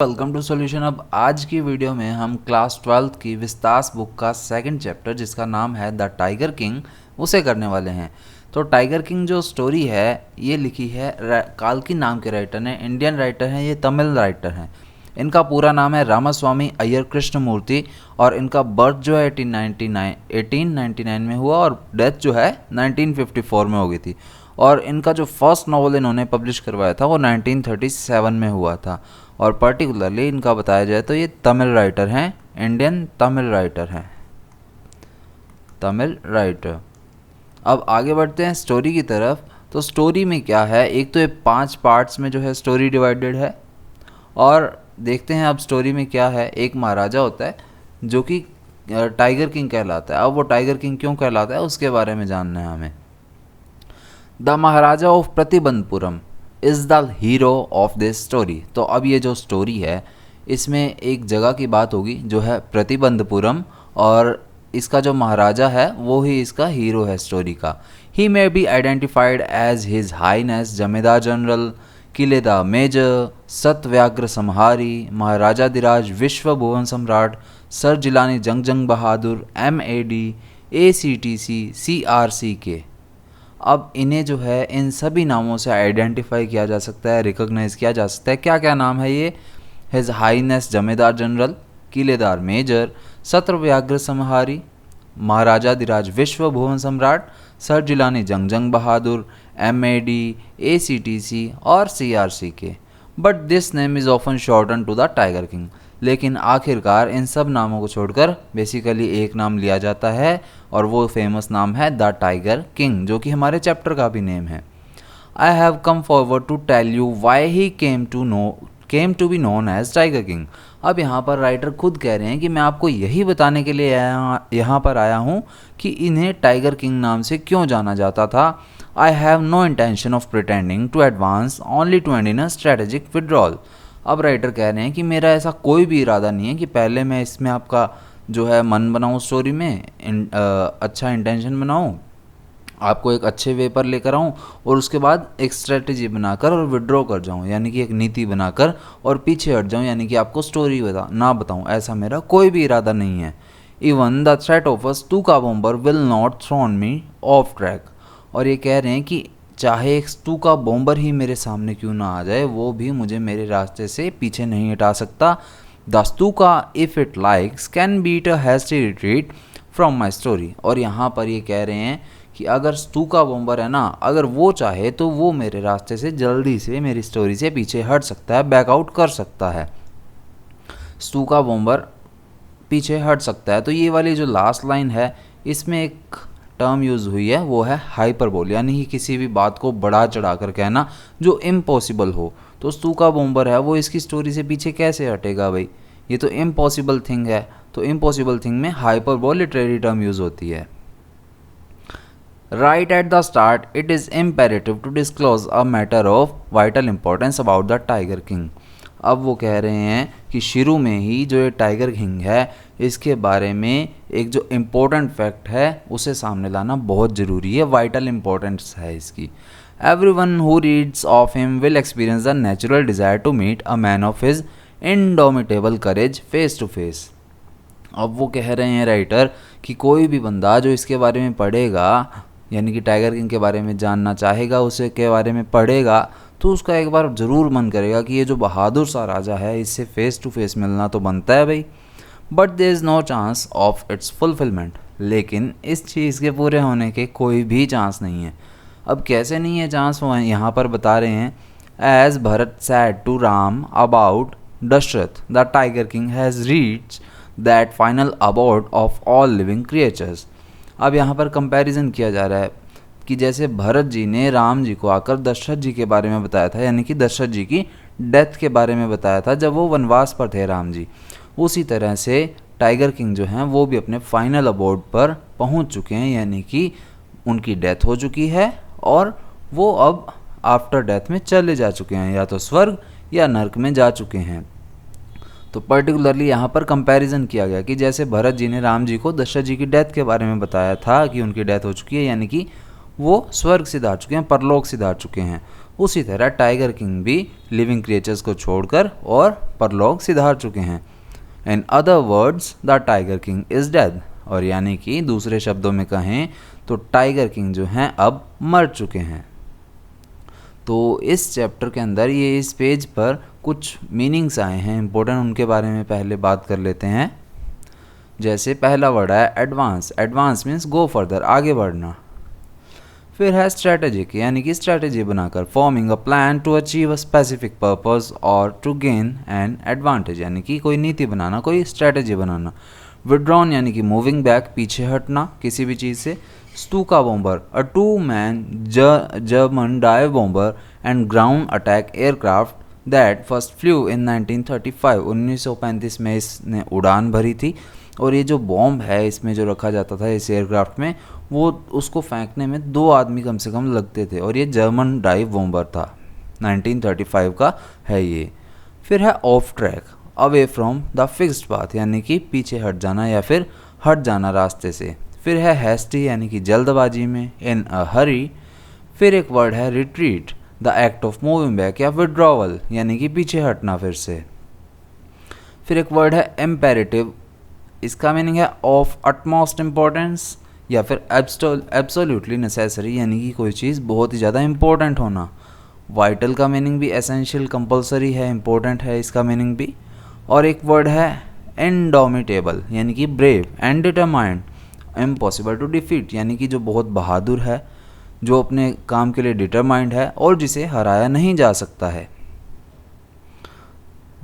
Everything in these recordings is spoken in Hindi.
Welcome to solution. अब आज की वीडियो में हम क्लास 12th की विस्तास बुक का सेकंड चैप्टर जिसका नाम है द टाइगर किंग उसे करने वाले हैं। तो टाइगर किंग जो स्टोरी है ये लिखी है काल्की नाम के राइटर ने। इंडियन राइटर हैं, ये तमिल राइटर हैं। इनका पूरा नाम है रामास्वामी अय्यर कृष्णमूर्ति और इनका बर्थ जो है 1899 में हुआ और डेथ जो है 1954 में हो गई थी। और इनका जो फर्स्ट नॉवल इन्होंने पब्लिश करवाया था वो 1937 में हुआ था। और पर्टिकुलरली इनका बताया जाए तो ये तमिल राइटर हैं, इंडियन तमिल राइटर हैं, तमिल राइटर। अब आगे बढ़ते हैं स्टोरी की तरफ। तो स्टोरी में क्या है, एक तो ये 5 पार्ट्स में जो है स्टोरी डिवाइडेड है। और देखते हैं अब स्टोरी में क्या है। एक महाराजा होता है जो कि टाइगर किंग कहलाता है। अब वो टाइगर किंग क्यों कहलाता है उसके बारे में जानना है हमें। The Maharaja of Pratibandapuram is the hero of this story. तो अब ये जो स्टोरी है इसमें एक जगह की बात होगी जो है प्रतिबंधपुरम, और इसका जो महाराजा है वो ही इसका हीरो है स्टोरी का। He may be identified as his highness जमींदार जनरल किलेदा मेजर सतव्याग्र समहारी महाराजाधिराज विश्व भुवन सम्राट sir Jilani Jung Bahadur MAD ACTC CRCK। अब इन्हें जो है इन सभी नामों से आइडेंटिफाई किया जा सकता है, रिकॉग्नाइज किया जा सकता है। क्या क्या नाम है ये? हिज हाईनेस जमींदार जनरल किलेदार मेजर सत्रव्याग्र समहारी महाराजाधिराज विश्व भुवन सम्राट sir Jilani Jung Bahadur MAD ACTC और CRCK। But this name is often shorten to the tiger king. लेकिन आखिरकार इन सब नामों को छोड़कर बेसिकली एक नाम लिया जाता है और वो फेमस नाम है द टाइगर किंग, जो कि हमारे चैप्टर का भी नेम है। I have come forward to tell you why he came to be known as tiger king. अब यहाँ पर राइटर खुद कह रहे हैं कि मैं आपको यही बताने के लिए यहाँ पर आया हूँ कि इन्हें टाइगर किंग नाम से क्यों जाना जाता था। I have no intention of pretending to advance only to end in a strategic withdrawal. अब राइटर कह रहे हैं कि मेरा ऐसा कोई भी इरादा नहीं है कि पहले मैं इसमें आपका जो है मन बनाऊँ, स्टोरी में अच्छा इंटेंशन बनाऊँ, आपको एक अच्छे वे पर लेकर आऊँ और उसके बाद एक स्ट्रेटजी बनाकर और विड्रॉ कर जाऊँ, यानी कि एक नीति बनाकर और पीछे हट जाऊँ, यानी कि आपको स्टोरी ना बताऊँ। ऐसा मेरा कोई भी इरादा नहीं है। Even the threat of a Stuka bomber will not thrown me off track. और ये कह रहे हैं कि चाहे एक स्टूका बॉम्बर ही मेरे सामने क्यों ना आ जाए, वो भी मुझे मेरे रास्ते से पीछे नहीं हटा सकता। The Stuka if it likes can beat a hasty retreat from my story. और यहाँ पर ये कह रहे हैं कि अगर स्टूका बॉम्बर है ना, अगर वो चाहे तो वो मेरे रास्ते से जल्दी से मेरी स्टोरी से पीछे हट सकता है, बैकआउट कर सकता है। स्टूका बॉम्बर पीछे हट सकता है। तो ये वाली जो लास्ट लाइन है इसमें एक टर्म यूज़ हुई है, वो है हाइपरबोल, यानी कि किसी भी बात को बढ़ा चढ़ा कर कहना जो इम्पॉसिबल हो। तो स्टूका बॉम्बर है वो इसकी स्टोरी से पीछे कैसे हटेगा भाई, ये तो इम्पॉसिबल थिंग है। तो इम्पॉसिबल थिंग में हाइपरबोल लिटरेरी टर्म यूज़ होती है। Right at the start it is imperative to disclose a matter of vital importance about the tiger king. अब वो कह रहे हैं कि शुरू में ही जो ये टाइगर किंग है इसके बारे में एक जो इम्पोर्टेंट फैक्ट है उसे सामने लाना बहुत ज़रूरी है, वाइटल इंपॉर्टेंस है इसकी। Everyone who reads of him will experience the natural desire to meet a man of his indomitable courage face to face. अब वो कह रहे हैं राइटर कि कोई भी बंदा जो इसके बारे में पढ़ेगा, यानी कि टाइगर किंग के बारे में जानना चाहेगा, उसे के बारे में पढ़ेगा, तो उसका एक बार ज़रूर मन करेगा कि ये जो बहादुर सा राजा है इससे फेस टू फेस मिलना तो बनता है भाई। But there is no chance of its fulfilment. लेकिन इस चीज़ के पूरे होने के कोई भी चांस नहीं है। अब कैसे नहीं है चांस, वो यहाँ पर बता रहे हैं। As Bharat said to Ram about Dashrath the tiger king has reached that final about of all living creatures. अब यहाँ पर कंपैरिजन किया जा रहा है कि जैसे भरत जी ने राम जी को आकर दशरथ जी के बारे में बताया था, यानी कि दशरथ जी की डेथ के बारे में बताया था जब वो वनवास पर थे राम जी, उसी तरह से टाइगर किंग जो हैं वो भी अपने फाइनल अबोर्ड पर पहुंच चुके हैं, यानी कि उनकी डेथ हो चुकी है और वो अब आफ्टर डेथ में चले जा चुके हैं, या तो स्वर्ग या नर्क में जा चुके हैं। तो पर्टिकुलरली यहाँ पर कंपैरिजन किया गया कि जैसे भरत जी ने राम जी को दशरथ जी की डेथ के बारे में बताया था कि उनकी डेथ हो चुकी है, यानी कि वो स्वर्ग सिधार चुके हैं, परलोक सिधार चुके हैं। उसी तरह टाइगर किंग भी लिविंग क्रिएचर्स को छोड़कर और परलोक सिधार चुके हैं। In other words the tiger king is dead, और यानी कि दूसरे शब्दों में कहें तो टाइगर किंग जो हैं अब मर चुके हैं। तो इस चैप्टर के अंदर ये इस पेज पर कुछ मीनिंग्स आए हैं इम्पोर्टेंट, उनके बारे में पहले बात कर लेते हैं। जैसे पहला वर्ड है advance. Advance means go further, आगे बढ़ना। फिर है स्ट्रैटेजिक, यानी कि स्ट्रैटेजी बनाकर, forming a plan to achieve a specific purpose और टू गेन एन एडवांटेज, यानी कि कोई नीति बनाना, कोई स्ट्रैटेजी बनाना। विड्रॉन यानी कि मूविंग बैक, पीछे हटना किसी भी चीज़ से। Stuka bomber, a 2-man German dive bomber and ground attack aircraft that first flew in 1935। 1935 में इसने उड़ान भरी थी, और ये जो बॉम्ब है इसमें जो रखा जाता था इस एयरक्राफ्ट में, वो उसको फेंकने में 2 आदमी कम से कम लगते थे, और ये जर्मन डाइव बॉम्बर था, 1935 का है ये। फिर है of track, away from the fixed path, यानी कि पीछे हट जाना या फिर हट जाना रास्ते से। फिर है हैस्टी, यानी कि जल्दबाजी में, इन अ हरी। फिर एक वर्ड है retreat, the act of moving back या विड्रॉवल, यानी कि पीछे हटना फिर से। फिर एक वर्ड है इम्पेरेटिव, इसका मीनिंग है ऑफ अटमोस्ट इम्पोर्टेंस या फिर एब्सोल्युटली नेसेसरी, यानी कि कोई चीज़ बहुत ही ज़्यादा इम्पोर्टेंट होना। वाइटल का मीनिंग भी एसेंशियल, कंपलसरी है, इम्पोर्टेंट है इसका मीनिंग भी। और एक वर्ड है इंडोमिटेबल, यानी कि brave, and determined, impossible to defeat, यानी कि जो बहुत बहादुर है, जो अपने काम के लिए डिटरमाइंड है और जिसे हराया नहीं जा सकता है।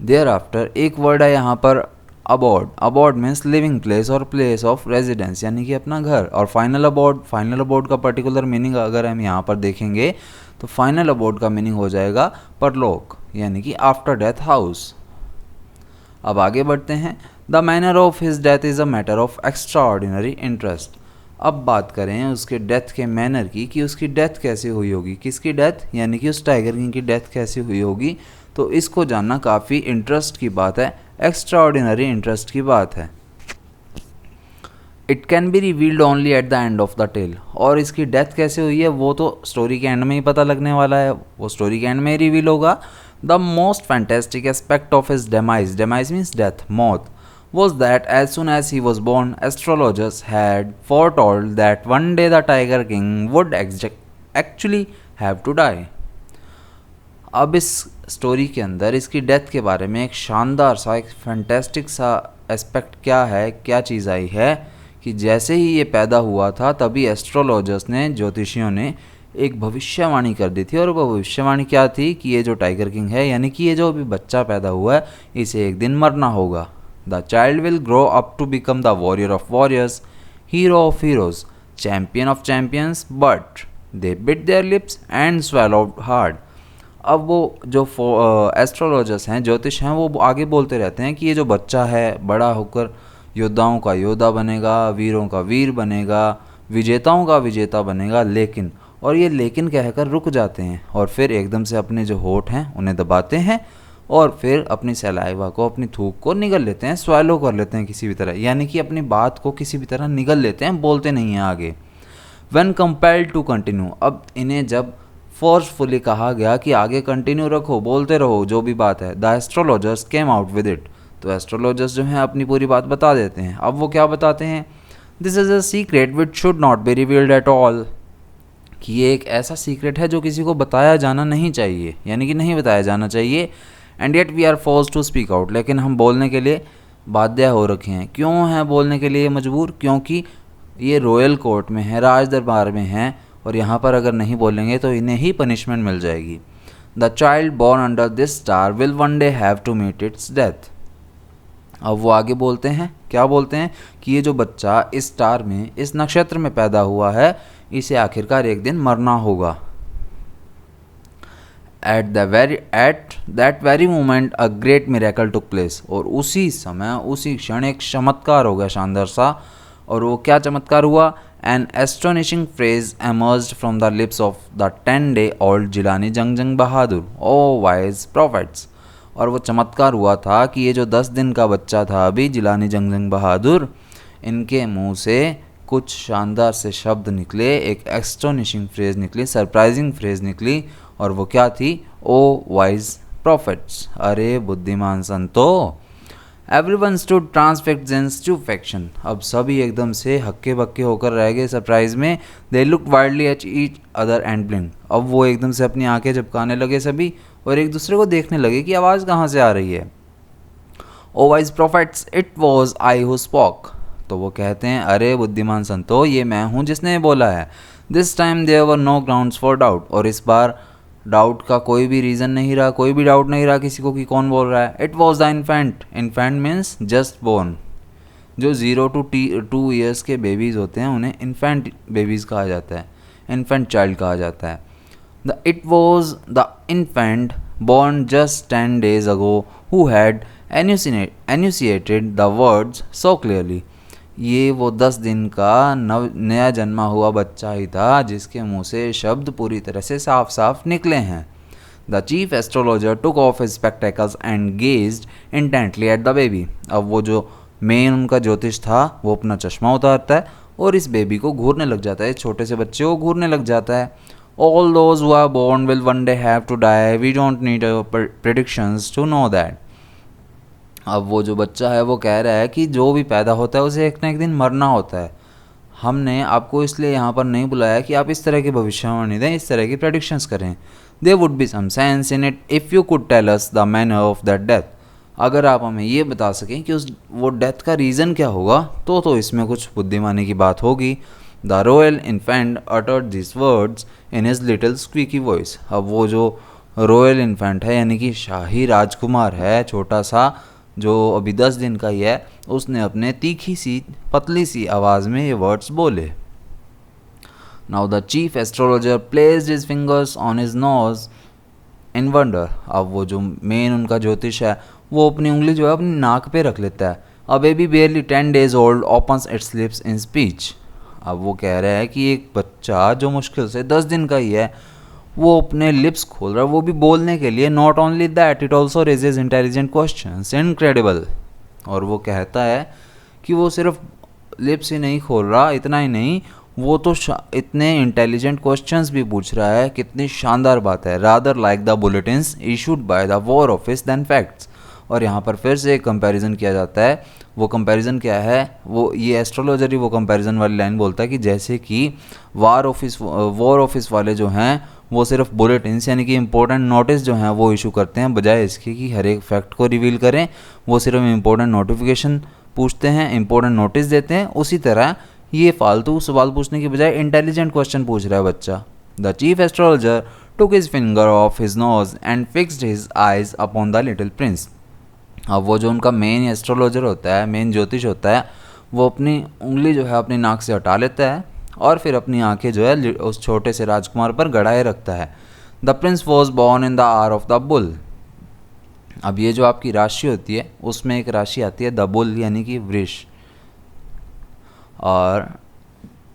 देयर आफ्टर एक वर्ड है यहाँ पर अबॉर्ड। अबॉर्ड मीन्स लिविंग प्लेस और प्लेस ऑफ रेजिडेंस, यानी कि अपना घर। और फाइनल अबॉर्ड, फाइनल अबॉर्ड का पर्टिकुलर मीनिंग अगर हम यहाँ पर देखेंगे तो फाइनल अबॉर्ड का मीनिंग हो जाएगा परलोक, यानी कि आफ्टर डेथ हाउस। अब आगे बढ़ते हैं। The manner of his death is a matter of extra ordinary interest. अब बात करें उसके डेथ के मैनर की, कि उसकी डेथ कैसे हुई होगी, किसकी डेथ, यानी कि उस टाइगर किंग की डेथ कैसे हुई होगी, तो इसको जानना काफ़ी इंटरेस्ट की बात है, एक्स्ट्रा ऑर्डिनरी इंटरेस्ट की बात है। It can be revealed only at the end of the tale, और इसकी डेथ कैसे हुई है वो तो स्टोरी के एंड में ही पता लगने वाला है, वो स्टोरी के एंड में ही रिवील होगा। The most fantastic aspect of his demise, demise means death, मौत, was that as soon as he was born, astrologers had foretold that one day the Tiger King would actually have to die. अब इस स्टोरी के अंदर इसकी डेथ के बारे में एक शानदार सा, एक फैंटेस्टिक सा एस्पेक्ट क्या है, क्या चीज़ आई है, कि जैसे ही ये पैदा हुआ था तभी एस्ट्रोलॉजर्स ने, ज्योतिषियों ने एक भविष्यवाणी कर दी थी। और वो भविष्यवाणी क्या थी कि ये जो टाइगर किंग है, यानी कि ये जो अभी बच्चा पैदा हुआ है, इसे एक दिन मरना होगा। The child will grow up to become the warrior of warriors, hero of heroes, champion of champions, but they bit their lips and swallowed hard. अब वो जो एस्ट्रोलॉजर्स हैं, ज्योतिष हैं, वो आगे बोलते रहते हैं कि ये जो बच्चा है बड़ा होकर योद्धाओं का योद्धा बनेगा, वीरों का वीर बनेगा, विजेताओं का विजेता बनेगा, लेकिन, और ये लेकिन कहकर रुक जाते हैं और फिर एकदम से अपने जो होठ हैं उन्हें दबाते हैं और फिर अपनी सलाइवा को, अपनी थूक को निगल लेते हैं, स्वैलो कर लेते हैं किसी भी तरह, यानी कि अपनी बात को किसी भी तरह निगल लेते हैं, बोलते नहीं हैं आगे। व्हेन कंपेल्ड टू कंटिन्यू, अब इन्हें जब फोर्सफुली कहा गया कि आगे कंटिन्यू रखो, बोलते रहो जो भी बात है, the astrologers came out with it, तो एस्ट्रोलॉजर्स जो हैं अपनी पूरी बात बता देते हैं। अब वो क्या बताते हैं, this is a secret which should not be revealed at all, कि ये एक ऐसा सीक्रेट है जो किसी को बताया जाना नहीं चाहिए, यानी कि नहीं बताया जाना चाहिए। And yet we are force to speak out, लेकिन हम बोलने के लिए बाध्य हो रखे हैं। क्यों हैं बोलने के लिए मजबूर, क्योंकि ये रॉयल कोर्ट में है, राज दरबार में हैं, और यहाँ पर अगर नहीं बोलेंगे तो इन्हें ही पनिशमेंट मिल जाएगी। The child born under this star will one day have to meet its death. अब वो आगे बोलते हैं, क्या बोलते हैं, कि ये जो बच्चा इस स्टार में, इस नक्षत्र में पैदा हुआ है, इसे आखिरकार एक दिन मरना होगा। At that very moment a great miracle took place, और उसी समय, उसी क्षण एक चमत्कार हो गया शानदार सा। और वो क्या चमत्कार हुआ, an astonishing phrase emerged from the lips of the 10-day-old Jilani Jung Bahadur, O wise profits. और वो चमत्कार हुआ था कि ये जो 10 दिन का बच्चा था अभी, जिलानी जंग बहादुर, इनके मुंह से कुछ शानदार से शब्द निकले, एक एस्टोनिशिंग फ्रेज निकली, सरप्राइजिंग फ्रेज निकली, और वो क्या थी? ओ वाइज प्रॉफिट्स, अरे बुद्धिमान संतो। एवरीवन स्टूड ट्रांसफिक्स्ड इन स्टूपेफैक्शन, अब सभी एकदम से हक्के बक्के होकर रह गए सरप्राइज में। They looked wildly at each other and ब्लिंक्ड, अब वो एकदम से अपनी आंखें झपकाने लगे सभी और एक दूसरे को देखने लगे कि आवाज़ कहाँ से आ रही है। O wise prophets, it was I who spoke, तो वो कहते हैं अरे बुद्धिमान संतो, ये मैं हूँ जिसने बोला है। This time there were no grounds for doubt, और इस बार डाउट का कोई भी रीज़न नहीं रहा, कोई भी डाउट नहीं रहा किसी को कि कौन बोल रहा है। It was the infant, infant means just born, जो 0 to 2 ईयर्स के बेबीज़ होते हैं उन्हें इन्फेंट बेबीज़ कहा जाता है, इन्फेंट चाइल्ड कहा जाता है। It was the infant born just 10 days ago who had enunciated the words so clearly, ये वो 10 दिन का नया जन्मा हुआ बच्चा ही था जिसके मुंह से शब्द पूरी तरह से साफ साफ निकले हैं। The chief astrologer took off his spectacles and gazed intently at the baby, अब वो जो मेन उनका ज्योतिष था वो अपना चश्मा उतारता है और इस बेबी को घूरने लग जाता है, छोटे से बच्चे को घूरने लग जाता है। All those who are born will one day have to die. We don't need predictions to know that. अब वो जो बच्चा है वो कह रहा है कि जो भी पैदा होता है उसे एक ना एक दिन मरना होता है। हमने आपको इसलिए यहाँ पर नहीं बुलाया कि आप इस तरह की भविष्यवाणी दें, इस तरह की प्रेडिक्शंस करें। There would be some sense in it if you could tell us the manner of that death. अगर आप हमें ये बता सकें कि वो डेथ का रीज़न क्या होगा तो इसमें कुछ बुद्धिमानी की बात होगी। The royal infant uttered these words in his little squeaky voice, अब वो जो रॉयल इन्फेंट है यानी कि शाही राजकुमार है छोटा सा जो अभी 10 दिन का ही है, उसने अपने तीखी सी पतली सी आवाज़ में ये वर्ड्स बोले। Now the chief astrologer placed his fingers on his nose in wonder, अब वो जो मेन उनका ज्योतिष है वो अपनी उंगली जो है अपनी नाक पे रख लेता है। A baby barely 10 days old opens its lips in speech, अब वो कह रहा है कि एक बच्चा जो मुश्किल से 10 दिन का ही है वो अपने लिप्स खोल रहा है, वो भी बोलने के लिए। Not only that it also raises intelligent questions, incredible, और वो कहता है कि वो सिर्फ लिप्स ही नहीं खोल रहा, इतना ही नहीं, वो तो इतने इंटेलिजेंट क्वेश्चंस भी पूछ रहा है, कितनी शानदार बात है। Rather like the bulletins issued by the war office than facts, और यहाँ पर फिर से एक कंपैरिजन किया जाता है। वो कंपैरिजन क्या है, वो ये एस्ट्रोलॉजर ही वो कंपैरिजन वाली लाइन बोलता है कि जैसे कि वॉर ऑफिस वाले जो हैं वो सिर्फ बुलेटिन्स यानी कि इंपॉर्टेंट नोटिस जो हैं वो इशू करते हैं, बजाय इसके कि हर एक फैक्ट को रिवील करें, वो सिर्फ इंपॉर्टेंट नोटिफिकेशन पूछते हैं, इंपॉर्टेंट नोटिस देते हैं। उसी तरह ये फालतू सवाल पूछने की बजाय इंटेलिजेंट क्वेश्चन पूछ रहा है बच्चा। The chief astrologer took his finger of his nose and fixed his eyes upon the little Prince, अब वो जो उनका मेन एस्ट्रोलॉजर होता है, मेन ज्योतिष होता है, वो अपनी उंगली जो है अपनी नाक से हटा लेता है और फिर अपनी आंखें जो है उस छोटे से राजकुमार पर गड़ाए रखता है। The Prince was born in the hour of the bull, अब ये जो आपकी राशि होती है उसमें एक राशि आती है द बुल यानी कि वृष, और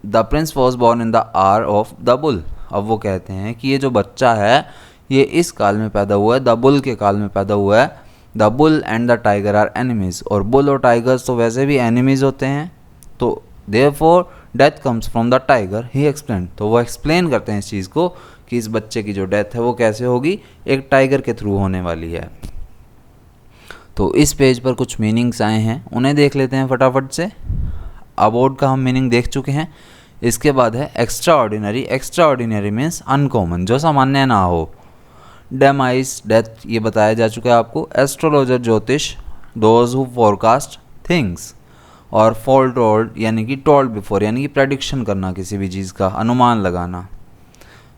the Prince was born in the hour of the bull, अब वो कहते हैं कि ये जो बच्चा है ये इस काल में पैदा हुआ है, द बुल के काल में पैदा हुआ है। The bull and the tiger are enemies, और बुल और टाइगर्स तो वैसे भी एनिमीज होते हैं, तो therefore death comes from the tiger he explain, तो वो एक्सप्लेन करते हैं इस चीज़ को कि इस बच्चे की जो डेथ है वो कैसे होगी, एक टाइगर के थ्रू होने वाली है। तो इस पेज पर कुछ मीनिंग्स आए हैं, उन्हें देख लेते हैं फटाफट से। अबोर्ड का हम मीनिंग देख चुके हैं, इसके बाद है extra ordinary. Extra ordinary means uncommon, जो सामान्य ना हो। डेमाइस डेथ ये बताया जा चुका है आपको। एस्ट्रोलॉजर ज्योतिष, दोज हु फोरकास्ट थिंग्स, और फॉल टोल्ड यानी कि टोल्ड बिफोर यानी कि प्रेडिक्शन करना किसी भी चीज़ का, अनुमान लगाना।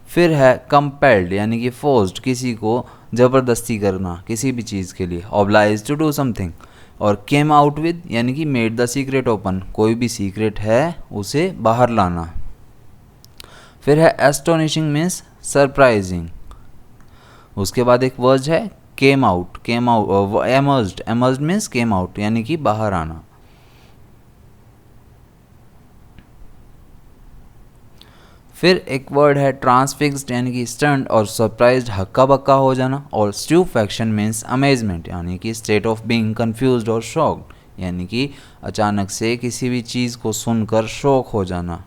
फिर है कंपेल्ड यानी कि फोर्स्ड, किसी को ज़बरदस्ती करना किसी भी चीज़ के लिए। ऑब्लाइज टू डू समथिंग, और केम आउट विद यानी कि मेड द सीक्रेट ओपन, कोई भी सीक्रेट है उसे बाहर लाना। फिर है एस्टोनिशिंग मीन्स सरप्राइजिंग। उसके बाद एक वर्ड है came out, emerged, emerged means came out यानी कि बाहर आना। फिर एक वर्ड है ट्रांसफिक्स्ड यानी कि स्टन्ड और सरप्राइज्ड, हक्का बक्का हो जाना। और स्टूपेफैक्शन मीन्स अमेजमेंट यानी कि स्टेट ऑफ बीइंग कंफ्यूज्ड और शॉक्ड यानी कि अचानक से किसी भी चीज़ को सुनकर शॉक हो जाना।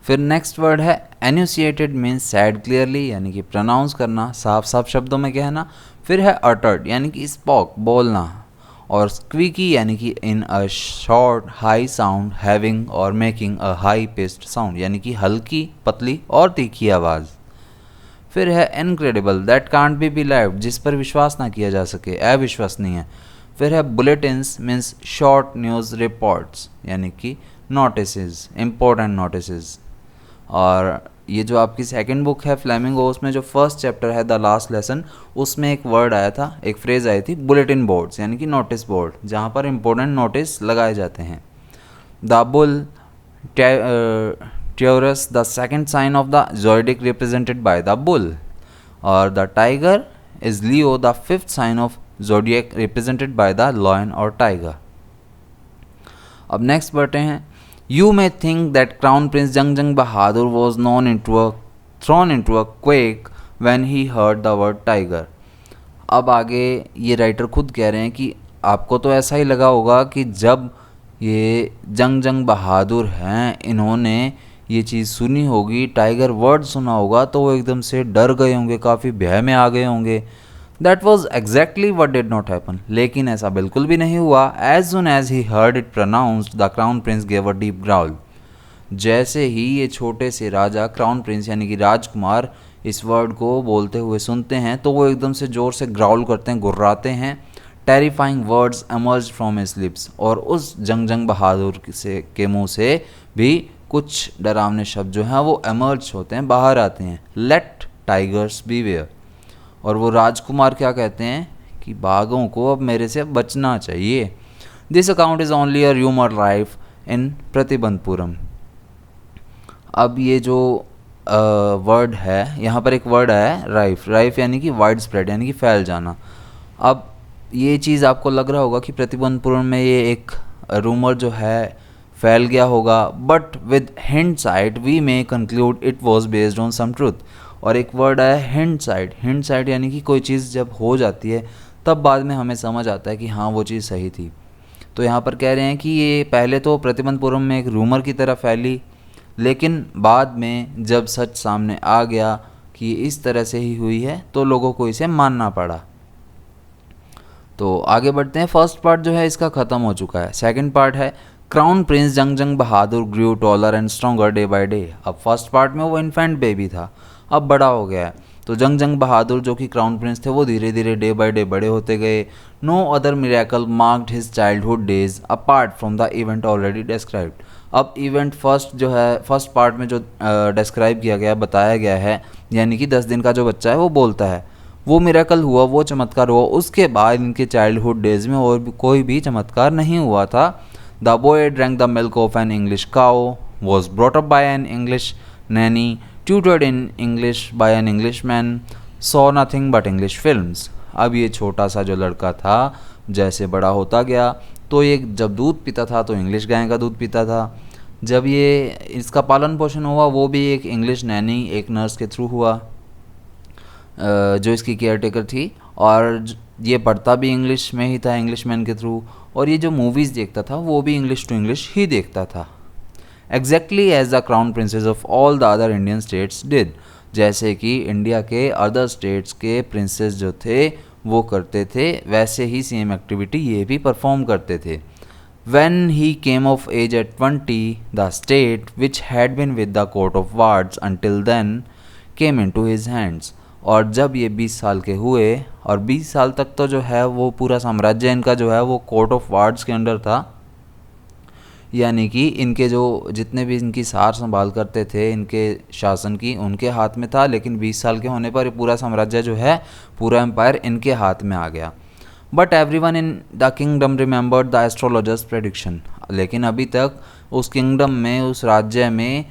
फिर नेक्स्ट वर्ड है एन्यूसिएटेड मीन्स सैड क्लियरली यानी कि प्रोनाउंस करना, साफ साफ शब्दों में कहना। फिर है अटर्ड यानी कि स्पोक बोलना, और स्क्वीकी यानी कि in a short high sound having और making a high pitched sound यानी कि हल्की पतली और तीखी आवाज़। फिर है incredible that can't be believed जिस पर विश्वास ना किया जा सके, अविश्वसनीय है। फिर है bulletins means short news reports यानी कि नोटिसेस, इम्पोर्टेंट नोटिसेस। और ये जो आपकी सेकंड बुक है फ्लेमिंगो, उसमें जो फर्स्ट चैप्टर है द लास्ट लेसन, उसमें एक वर्ड आया था, एक फ्रेज आई थी बुलेटिन बोर्ड्स यानी कि नोटिस बोर्ड, जहाँ पर इम्पोर्टेंट नोटिस लगाए जाते हैं। The bull Taurus the second sign of the zodiac represented by the bull, और the tiger is Leo the fifth sign of zodiac represented by the lion और टाइगर। अब नेक्स्ट बढ़ते हैं। You may think that Crown Prince Jangjang Bahadur was thrown into a quake when he heard the word tiger. अब आगे ये राइटर खुद कह रहे हैं कि आपको तो ऐसा ही लगा होगा कि जब ये जंग बहादुर हैं, इन्होंने ये चीज़ सुनी होगी, टाइगर वर्ड सुना होगा, तो वो एकदम से डर गए होंगे, काफ़ी भय में आ गए होंगे। That was exactly what did not happen, लेकिन ऐसा बिल्कुल भी नहीं हुआ। As soon as he heard it pronounced the crown prince gave a deep growl. जैसे ही ये छोटे से राजा क्राउन प्रिंस यानी कि राजकुमार इस वर्ड को बोलते हुए सुनते हैं, तो वो एकदम से ज़ोर से ग्राउल करते हैं, गुर्राते हैं। Terrifying words emerge from his lips, और उस जंग बहादुर के मुंह से भी कुछ डरावने शब्द जो हैं वो एमर्ज होते हैं, बाहर आते हैं। लेट टाइगर्स बीवेयर, और वो राजकुमार क्या कहते हैं कि बाघों को अब मेरे से बचना चाहिए। This account is only a rumour life in Pratibandapuram. अब ये जो वर्ड है, यहाँ पर एक वर्ड है राइफ, राइफ यानी कि वाइड स्प्रेड यानी कि फैल जाना। अब ये चीज़ आपको लग रहा होगा कि प्रतिबंधपुरम में ये एक रूमर जो है फैल गया होगा, but with hindsight we may conclude it was based on some truth. और एक वर्ड आया हिंट साइड, हिंट साइड यानी कि कोई चीज़ जब हो जाती है तब बाद में हमें समझ आता है कि हाँ वो चीज़ सही थी। तो यहाँ पर कह रहे हैं कि ये पहले तो प्रतिबंधपुरम में एक रूमर की तरह फैली, लेकिन बाद में जब सच सामने आ गया कि इस तरह से ही हुई है, तो लोगों को इसे मानना पड़ा। तो आगे बढ़ते हैं। फर्स्ट पार्ट जो है इसका ख़त्म हो चुका है। सेकंड पार्ट है crown prince Jung Bahadur grew taller and stronger day by day. अब फर्स्ट पार्ट में वो इन्फेंट बेबी था, अब बड़ा हो गया है। तो जंग बहादुर जो कि क्राउन प्रिंस थे, वो धीरे धीरे डे बाय डे बड़े होते गए। No other miracle marked his childhood days apart from the event already described. अब इवेंट फर्स्ट जो है, फर्स्ट पार्ट में जो डिस्क्राइब किया गया, बताया गया है, यानी कि 10 दिन का जो बच्चा है वो बोलता है, वो मिरेकल हुआ, वो चमत्कार हुआ। उसके बाद इनके चाइल्डहुड डेज में और भी कोई भी चमत्कार नहीं हुआ था। The boy drank the milk of an English cow, was brought up by an English Naini, tutored in English by an Englishman, saw nothing but English films। अब ये छोटा सा जो लड़का था जैसे बड़ा होता गया, तो ये जब दूध पीता था तो इंग्लिश गाय का दूध पीता था। जब ये इसका पालन पोषण हुआ वो भी एक इंग्लिश नैनी, एक नर्स के थ्रू हुआ जो इसकी केयर टेकर थी, और ये पढ़ता भी इंग्लिश में ही था, इंग्लिशमैन के थ्रू। और ये जो मूवीज़ देखता था वो भी इंग्लिश टू इंग्लिश ही देखता था, exactly as the crown princes of all the other Indian states did, जैसे कि इंडिया के अदर स्टेट्स के प्रिंसेस जो थे वो करते थे, वैसे ही सेम एक्टिविटी ये भी परफॉर्म करते थे। When he came of age at 20, the state, which had been with the court of wards until then, came into his hands। और जब ये 20 साल के हुए, और 20 साल तक तो जो है वो पूरा साम्राज्य इनका जो है वो कोर्ट ऑफ वार्ड्स के अंडर था, यानी कि इनके जो जितने भी इनकी सार संभाल करते थे इनके शासन की, उनके हाथ में था। लेकिन 20 साल के होने पर पूरा साम्राज्य जो है, पूरा एम्पायर इनके हाथ में आ गया। But everyone in the kingdom remembered the astrologers prediction. लेकिन अभी तक उस किंगडम में, उस राज्य में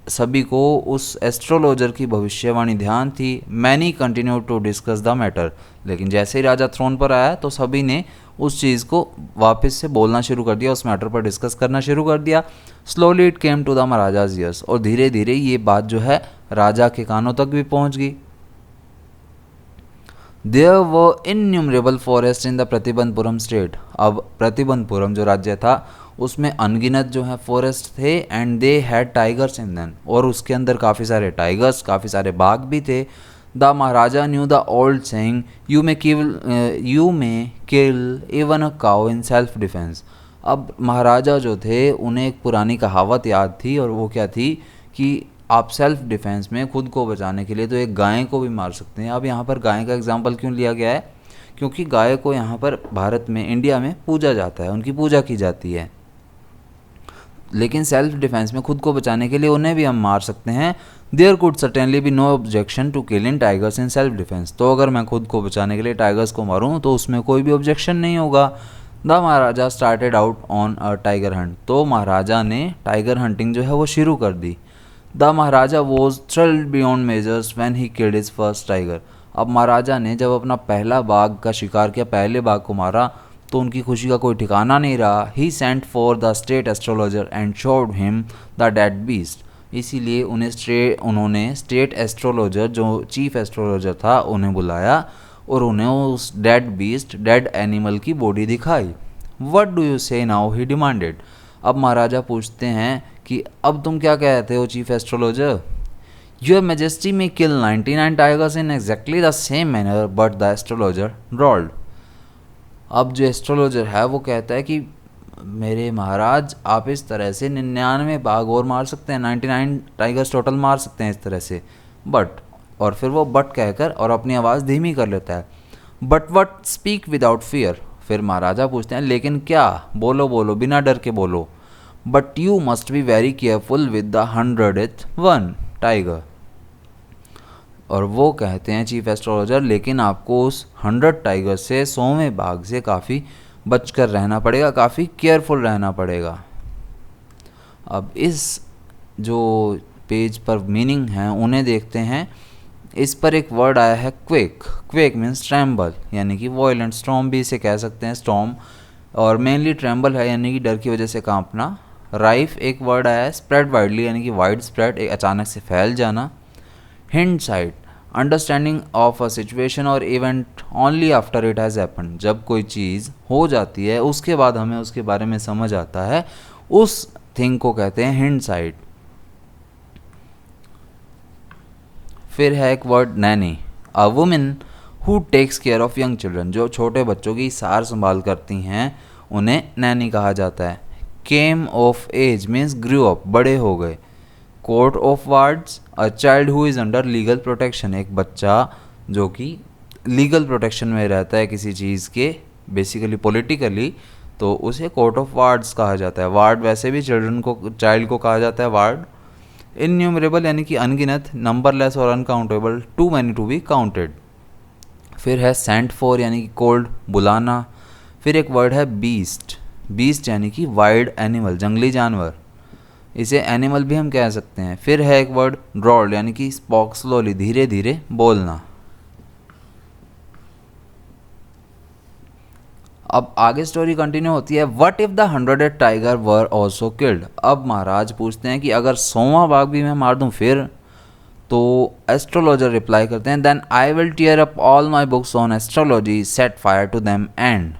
सभी को उस एस्ट्रोलॉजर की भविष्यवाणी ध्यान थी। Many continue to discuss the matter. लेकिन जैसे ही राजा थ्रोन पर आया तो सभी ने उस चीज़ को वापस से बोलना शुरू कर दिया, उस मैटर पर डिस्कस करना शुरू कर दिया। Slowly it came to the maharaja's ears. और धीरे धीरे ये बात जो है राजा के कानों तक भी पहुंच गई। There were innumerable forest in the Pratibandhapuram state. अब प्रतिबंधपुरम जो राज्य था उसमें अनगिनत जो है फॉरेस्ट थे, and they had tigers in them, और उसके अंदर काफ़ी सारे टाइगर्स, काफ़ी सारे बाघ भी थे। The Maharaja new the old saying you may kill even a cow in self defence. अब महाराजा जो थे उन्हें एक पुरानी कहावत याद थी, और वो क्या थी कि आप सेल्फ डिफेंस में खुद को बचाने के लिए तो एक गाय को भी मार सकते हैं। अब यहाँ पर गाय का एग्जांपल क्यों लिया गया है? क्योंकि गाय को यहाँ पर भारत में, इंडिया में पूजा जाता है, उनकी पूजा की जाती है। लेकिन सेल्फ डिफेंस में खुद को बचाने के लिए उन्हें भी हम मार सकते हैं। There could certainly be no objection to killing tigers in self defence. तो अगर मैं खुद को बचाने के लिए टाइगर्स को मारूं तो उसमें कोई भी ऑब्जेक्शन नहीं होगा। The Maharaja started out on a tiger Hunt. तो महाराजा ने टाइगर हंटिंग जो है वो शुरू कर दी। The maharaja was thrilled beyond measures when he killed his first tiger. अब महाराजा ने जब अपना पहला बाघ का शिकार किया, पहले बाघ को मारा, तो उनकी खुशी का कोई ठिकाना नहीं रहा। He sent for the state astrologer and showed him the dead beast. इसीलिए उन्होंने स्टेट एस्ट्रोलॉजर, जो चीफ एस्ट्रोलॉजर था, उन्हें बुलाया और उन्हें उस डेड बीस्ट, डेड एनिमल की बॉडी दिखाई। What do you say now, he demanded. अब महाराजा पूछते हैं कि अब तुम क्या कहते हो chief astrologer? Your majesty may kill 99 tigers in exactly the same manner, but the astrologer drawled. अब जो एस्ट्रोलॉजर है वो कहता है कि मेरे महाराज, आप इस तरह से 99 बाघ और मार सकते हैं, 99 टाइगर्स टोटल मार सकते हैं इस तरह से, बट, और फिर वो बट कहकर और अपनी आवाज़ धीमी कर लेता है। But what speak without fear. फिर महाराजा पूछते हैं लेकिन क्या, बोलो बोलो, बिना डर के बोलो। But you must be very careful with the 100th one tiger. और वो कहते हैं चीफ एस्ट्रोलॉजर, लेकिन आपको उस 100 टाइगर से 100वें बाघ से काफ़ी बचकर रहना पड़ेगा, काफ़ी केयरफुल रहना पड़ेगा। अब इस जो पेज पर मीनिंग है उन्हें देखते हैं। इस पर एक वर्ड आया है क्वेक। क्वेक मीन्स ट्रैम्बल, यानी कि वॉयलेंट। स्टॉर्म भी इसे कह सकते हैं, स्टॉर्म, और मेनली ट्रैम्बल है यानी कि डर की वजह से कांपना। राइफ एक वर्ड आया है, स्प्रेड वाइडली यानी कि वाइड स्प्रेड, एक अचानक से फैल जाना। हिंडसाइट, अंडरस्टैंडिंग ऑफ अ सिचुएशन और event only after it has happen. जब कोई चीज़ हो जाती है उसके बाद हमें उसके बारे में समझ आता है, उस थिंग को कहते हैं हिंडसाइट। फिर है एक word nanny, a women who takes care of young children. जो छोटे बच्चों की सार संभाल करती हैं उन्हें नैनी कहा जाता है। Came of age means grew up, बड़े हो गए। Court of wards, a child who is under legal protection. एक बच्चा जो कि लीगल प्रोटेक्शन में रहता है किसी चीज़ के, बेसिकली पॉलिटिकली, तो उसे कोर्ट ऑफ वार्ड्स कहा जाता है। वार्ड वैसे भी चिल्ड्रन को, चाइल्ड को कहा जाता है वार्ड। इन्यूमरेबल यानी कि अनगिनत, नंबरलेस और uncountable, too many to be counted. फिर है सेंट फॉर यानी कि कॉल्ड, बुलाना। फिर एक वर्ड है बीस्ट। बीस्ट यानी कि वाइल्ड एनिमल, जंगली जानवर, इसे एनिमल भी हम कह सकते हैं। फिर है एक वर्ड ड्रॉल्ड यानी कि स्पॉक स्लोली, धीरे धीरे बोलना। अब आगे स्टोरी कंटिन्यू होती है। What if the 100th tiger were also killed. अब महाराज पूछते हैं कि अगर 100वां बाघ भी मैं मार दूं फिर? तो एस्ट्रोलॉजर रिप्लाई करते हैं, then I will tear up all my books on astrology, set fire to them and.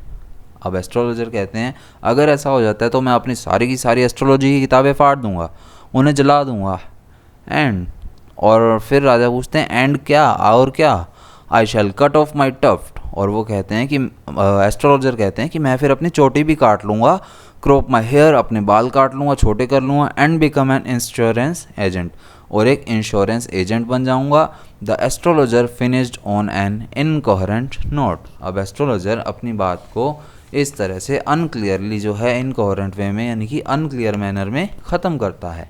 अब एस्ट्रोलॉजर कहते हैं अगर ऐसा हो जाता है तो मैं अपनी सारी की सारी एस्ट्रोलॉजी की किताबें फाड़ दूंगा, उन्हें जला दूंगा। एंड, और फिर राजा पूछते हैं एंड क्या, और क्या? आई शैल कट ऑफ माई टफ्ट। और वो कहते हैं कि एस्ट्रोलॉजर कहते हैं कि मैं फिर अपनी चोटी भी काट लूँगा, क्रॉप माई हेयर, अपने बाल काट लूँगा, छोटे कर लूँगा, and become an insurance agent, और एक इंश्योरेंस एजेंट बन जाऊँगा। The astrologer finished on an incoherent note. अब एस्ट्रोलॉजर अपनी बात को इस तरह से अनक्लियरली जो है, इनकोहेरेंट वे में यानी कि अनक्लियर मैनर में ख़त्म करता है।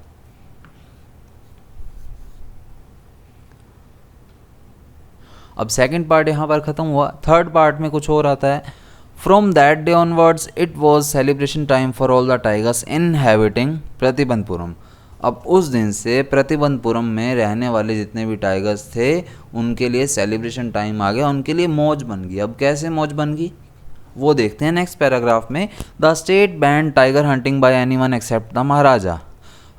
अब सेकंड पार्ट यहाँ पर ख़त्म हुआ। थर्ड पार्ट में कुछ और आता है। From that day onwards it was celebration time for all the tigers inhabiting Pratibandapuram. अब उस दिन से प्रतिबंधपुरम में रहने वाले जितने भी टाइगर्स थे उनके लिए सेलिब्रेशन टाइम आ गया, उनके लिए मौज बन गई। अब कैसे मौज बन गई वो देखते हैं नेक्स्ट पैराग्राफ में। The state banned tiger hunting by anyone except the maharaja.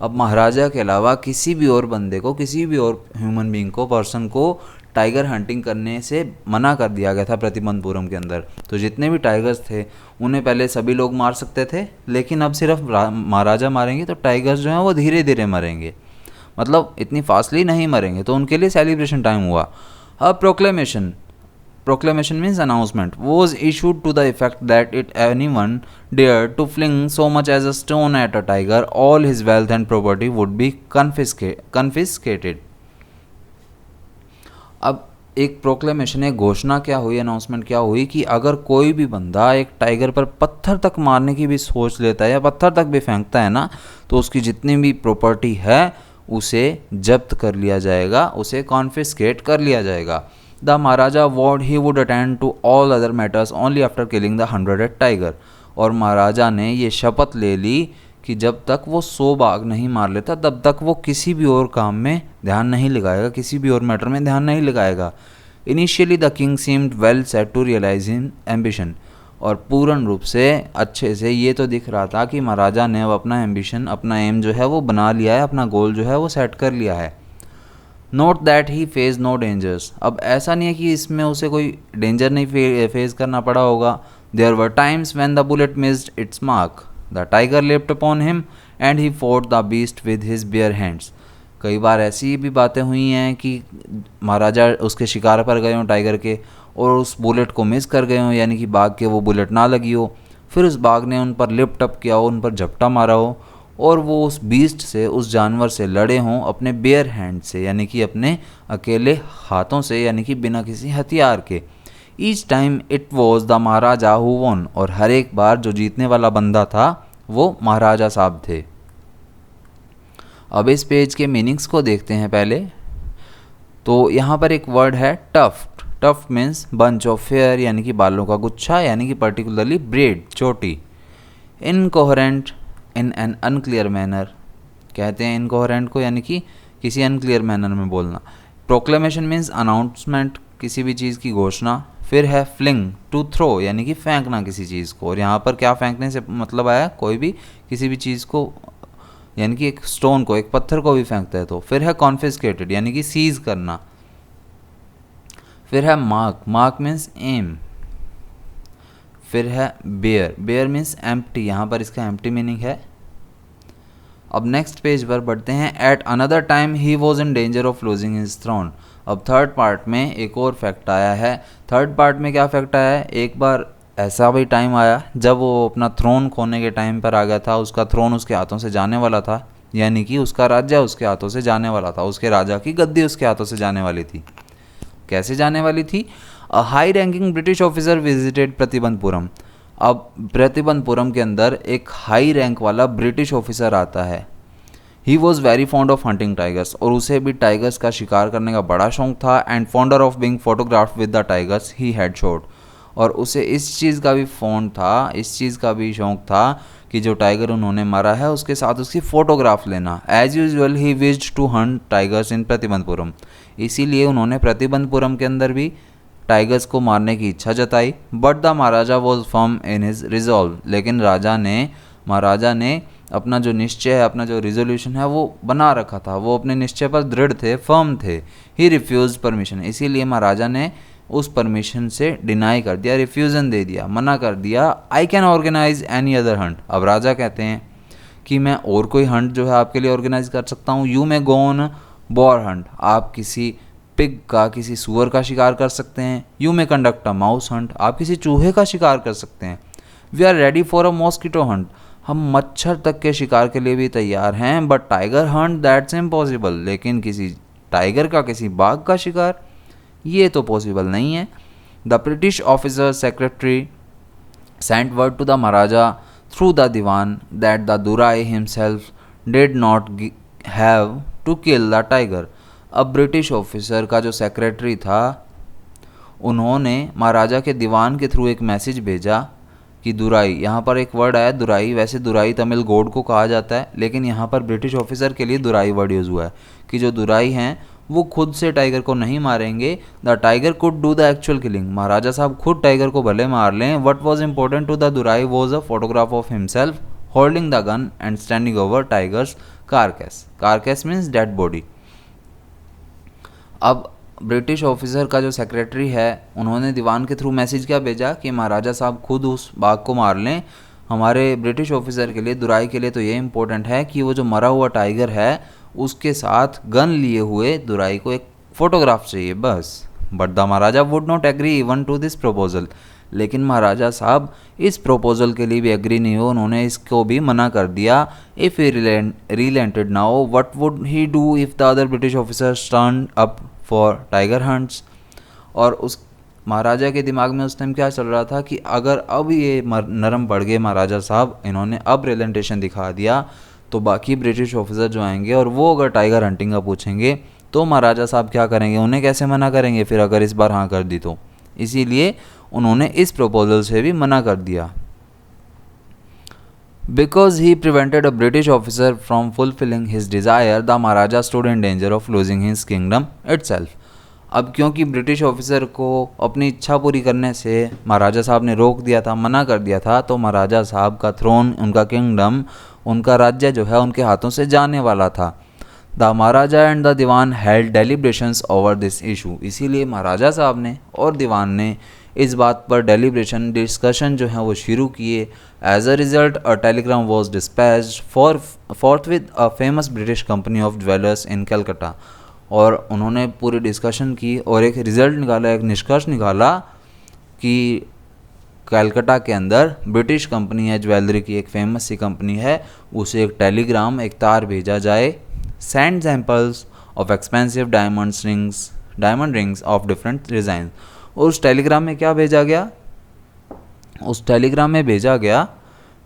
अब महाराजा के अलावा किसी भी और बंदे को, किसी भी और ह्यूमन बीइंग को, पर्सन को टाइगर हंटिंग करने से मना कर दिया गया था प्रतिबंधपुरम के अंदर। तो जितने भी टाइगर्स थे उन्हें पहले सभी लोग मार सकते थे, लेकिन अब सिर्फ महाराजा मारेंगे तो टाइगर्स जो हैं वो धीरे धीरे मरेंगे, मतलब इतनी फास्टली नहीं मरेंगे। तो उनके लिए सेलिब्रेशन टाइम हुआ। अब proclamation means announcement was issued to the effect that if anyone dared to fling so much as a stone at a tiger, all his wealth and property would be confiscated. अब एक प्रोक्लेमेशन, एक घोषणा क्या हुई, अनाउंसमेंट क्या हुई कि अगर कोई भी बंदा एक टाइगर पर पत्थर तक मारने की भी सोच लेता है या पत्थर तक भी फेंकता है ना, तो उसकी जितनी भी प्रॉपर्टी है उसे जब्त कर लिया जाएगा, उसे कॉन्फिस्केट कर लिया जाएगा। The maharaja vowed he would attend to all other matters only after killing the 100th tiger. और महाराजा ने ये शपथ ले ली कि जब तक वो 100 बाघ नहीं मार लेता तब तक वो किसी भी और काम में ध्यान नहीं लगाएगा, किसी भी और मैटर में ध्यान नहीं लगाएगा। Initially the king seemed well set to realise in ambition. और पूर्ण रूप से अच्छे से ये तो दिख रहा था कि महाराजा ने अब अपना एम्बिशन, अपना एम जो है वो बना लिया है, अपना गोल जो है वो सेट कर लिया है। Not that he face no dangers. अब ऐसा नहीं है कि इसमें उसे कोई डेंजर नहीं फेस करना पड़ा होगा। There were times when the bullet missed its mark, the tiger leapt upon him and he fought the beast with his bare hands. कई बार ऐसी भी बातें हुई हैं कि महाराजा उसके शिकार पर गए हों टाइगर के, और उस बुलेट को मिस कर गए हों, यानी कि बाघ के वो बुलेट ना लगी हो, फिर उस बाघ ने उन पर लिफ्ट अप किया हो, उन पर झपटा मारा हो, और वो उस बीस्ट से, उस जानवर से लड़े हों अपने बेयर हैंड से, यानी कि अपने अकेले हाथों से, यानी कि बिना किसी हथियार के। Each time it was the Maharaja who won. और हर एक बार जो जीतने वाला बंदा था वो महाराजा साहब थे। अब इस पेज के मीनिंग्स को देखते हैं पहले। तो यहाँ पर एक वर्ड है tuft. Tuft means bunch of hair, यानी कि बालों का गुच्छा, यानी कि पर्टिकुलरली ब्रेड, चोटी। Incoherent in an unclear manner, कहते हैं इनकोहेरेंट को, यानी कि किसी अनक्लियर मैनर में बोलना। प्रोक्लेमेशन मीन्स अनाउंसमेंट, किसी भी चीज़ की घोषणा। फिर है फ्लिंग, टू थ्रो, यानी कि फेंकना किसी चीज़ को। और यहाँ पर क्या फेंकने से मतलब आया, कोई भी किसी भी चीज़ को, यानी कि एक स्टोन को, एक पत्थर को भी फेंकता है तो। फिर है कॉन्फिस्केटेड, यानी कि सीज करना। फिर है मार्क, मार्क मीन्स एम। फिर है बेयर, बेयर मीन्स एम्प्टी, यहाँ पर इसका एम्प्टी मीनिंग है। अब नेक्स्ट पेज पर बढ़ते हैं। At another time he was in danger of losing his throne. अब थर्ड पार्ट में एक और फैक्ट आया है। थर्ड पार्ट में क्या फैक्ट आया है, एक बार ऐसा भी टाइम आया जब वो अपना थ्रोन खोने के टाइम पर आ गया था, उसका थ्रोन उसके हाथों से जाने वाला था, यानी कि उसका राज्य उसके हाथों से जाने वाला था, उसके राजा की गद्दी उसके हाथों से जाने वाली थी। कैसे जाने वाली थी? A high ranking British officer visited Pratibandapuram. अब प्रतिबंधपुरम के अंदर एक हाई रैंक वाला ब्रिटिश ऑफिसर आता है। He was very fond of hunting tigers, और उसे भी टाइगर्स का शिकार करने का बड़ा शौक था। And fonder of being photographed with the tigers he had shot, और उसे इस चीज़ का भी फॉन्ड था, इस चीज़ का भी शौक था कि जो टाइगर उन्होंने मारा है उसके साथ उसकी फ़ोटोग्राफ लेना। As usual he wished to hunt tigers in Pratibandapuram, इसीलिए उन्होंने प्रतिबंधपुरम के अंदर भी टाइगर्स को मारने की इच्छा जताई। But the maharaja was firm in his resolve, लेकिन महाराजा ने अपना जो निश्चय है, अपना जो रिजोल्यूशन है वो बना रखा था, वो अपने निश्चय पर दृढ़ थे, फर्म थे। ही रिफ्यूज परमिशन, इसीलिए महाराजा ने उस परमिशन से डिनाई कर दिया, रिफ्यूज़न दे दिया, मना कर दिया। I can organise any other hunt. अब राजा कहते हैं कि मैं और कोई हंट जो है आपके लिए ऑर्गेनाइज कर सकता हूँ। You may go on boar hunt, आप किसी पिग का, किसी सूअर का शिकार कर सकते हैं। You may conduct a mouse hunt, आप किसी चूहे का शिकार कर सकते हैं। We are ready for a mosquito hunt, हम मच्छर तक के शिकार के लिए भी तैयार हैं। But tiger Hunt that's impossible, लेकिन किसी टाइगर का, किसी बाघ का शिकार, ये तो पॉसिबल नहीं है। The British officer secretary sent word to the maharaja through the dewan that the durai himself did not have to kill the tiger. अब ब्रिटिश ऑफिसर का जो सेक्रेटरी था, उन्होंने महाराजा के दीवान के थ्रू एक मैसेज भेजा कि दुराई, यहाँ पर एक वर्ड आया दुराई, वैसे दुराई तमिल गॉड को कहा जाता है, लेकिन यहाँ पर ब्रिटिश ऑफिसर के लिए दुराई वर्ड यूज़ हुआ है कि जो दुराई हैं वो खुद से टाइगर को नहीं मारेंगे। The tiger could do the actual killing, maharaja sahib खुद टाइगर को भले मार लें। What was important to the durai was a photograph of himself holding the gun and standing over tigers carcass. Carcass means dead body. अब ब्रिटिश ऑफिसर का जो सेक्रेटरी है उन्होंने दीवान के थ्रू मैसेज क्या भेजा कि महाराजा साहब खुद उस बाघ को मार लें। हमारे ब्रिटिश ऑफिसर के लिए, दुराई के लिए तो ये इम्पोर्टेंट है कि वो जो मरा हुआ टाइगर है उसके साथ गन लिए हुए दुराई को एक फ़ोटोग्राफ चाहिए बस। But the maharaja would not agree even to this proposal. लेकिन महाराजा साहब इस प्रपोजल के लिए भी एग्री नहीं हो, उन्होंने इसको भी मना कर दिया। If he relented now what would he do if the other British officers turn up for tiger hunts. और उस महाराजा के दिमाग में उस टाइम क्या चल रहा था कि अगर अब ये नरम पड़ गए महाराजा साहब, इन्होंने अब रिलेंटेशन दिखा दिया, तो बाकी ब्रिटिश ऑफिसर जो आएंगे और वो अगर टाइगर हंटिंग का पूछेंगे तो महाराजा साहब क्या करेंगे, उन्हें कैसे मना करेंगे फिर अगर इस बार हाँ कर दी तो। इसीलिए उन्होंने इस प्रपोजल से भी मना कर दिया। Because he prevented a British officer from fulfilling his desire, the Maharaja stood in danger of losing his kingdom itself. अब क्योंकि ब्रिटिश ऑफिसर को अपनी इच्छा पूरी करने से महाराजा साहब ने रोक दिया था, मना कर दिया था, तो महाराजा साहब का थ्रोन, उनका किंगडम, उनका राज्य जो है उनके हाथों से जाने वाला था। The maharaja and the dewan held deliberations over this issue. इसीलिए महाराजा साहब ने और दीवान ने इस बात पर डेलिब्रेशन, डिस्कशन जो है वो शुरू किए। As a result a telegram was dispatched forthwith a famous British company of jewellers in Calcutta. और उन्होंने पूरी डिस्कशन की और एक रिज़ल्ट निकाला, एक निष्कर्ष निकाला कि कलकत्ता के अंदर ब्रिटिश कंपनी है, ज्वेलरी की एक फेमस सी कंपनी है, उसे एक टेलीग्राम, एक तार भेजा जाए। Send samples of expensive diamond rings of different design. और उस टेलीग्राम में क्या भेजा गया, उस टेलीग्राम में भेजा गया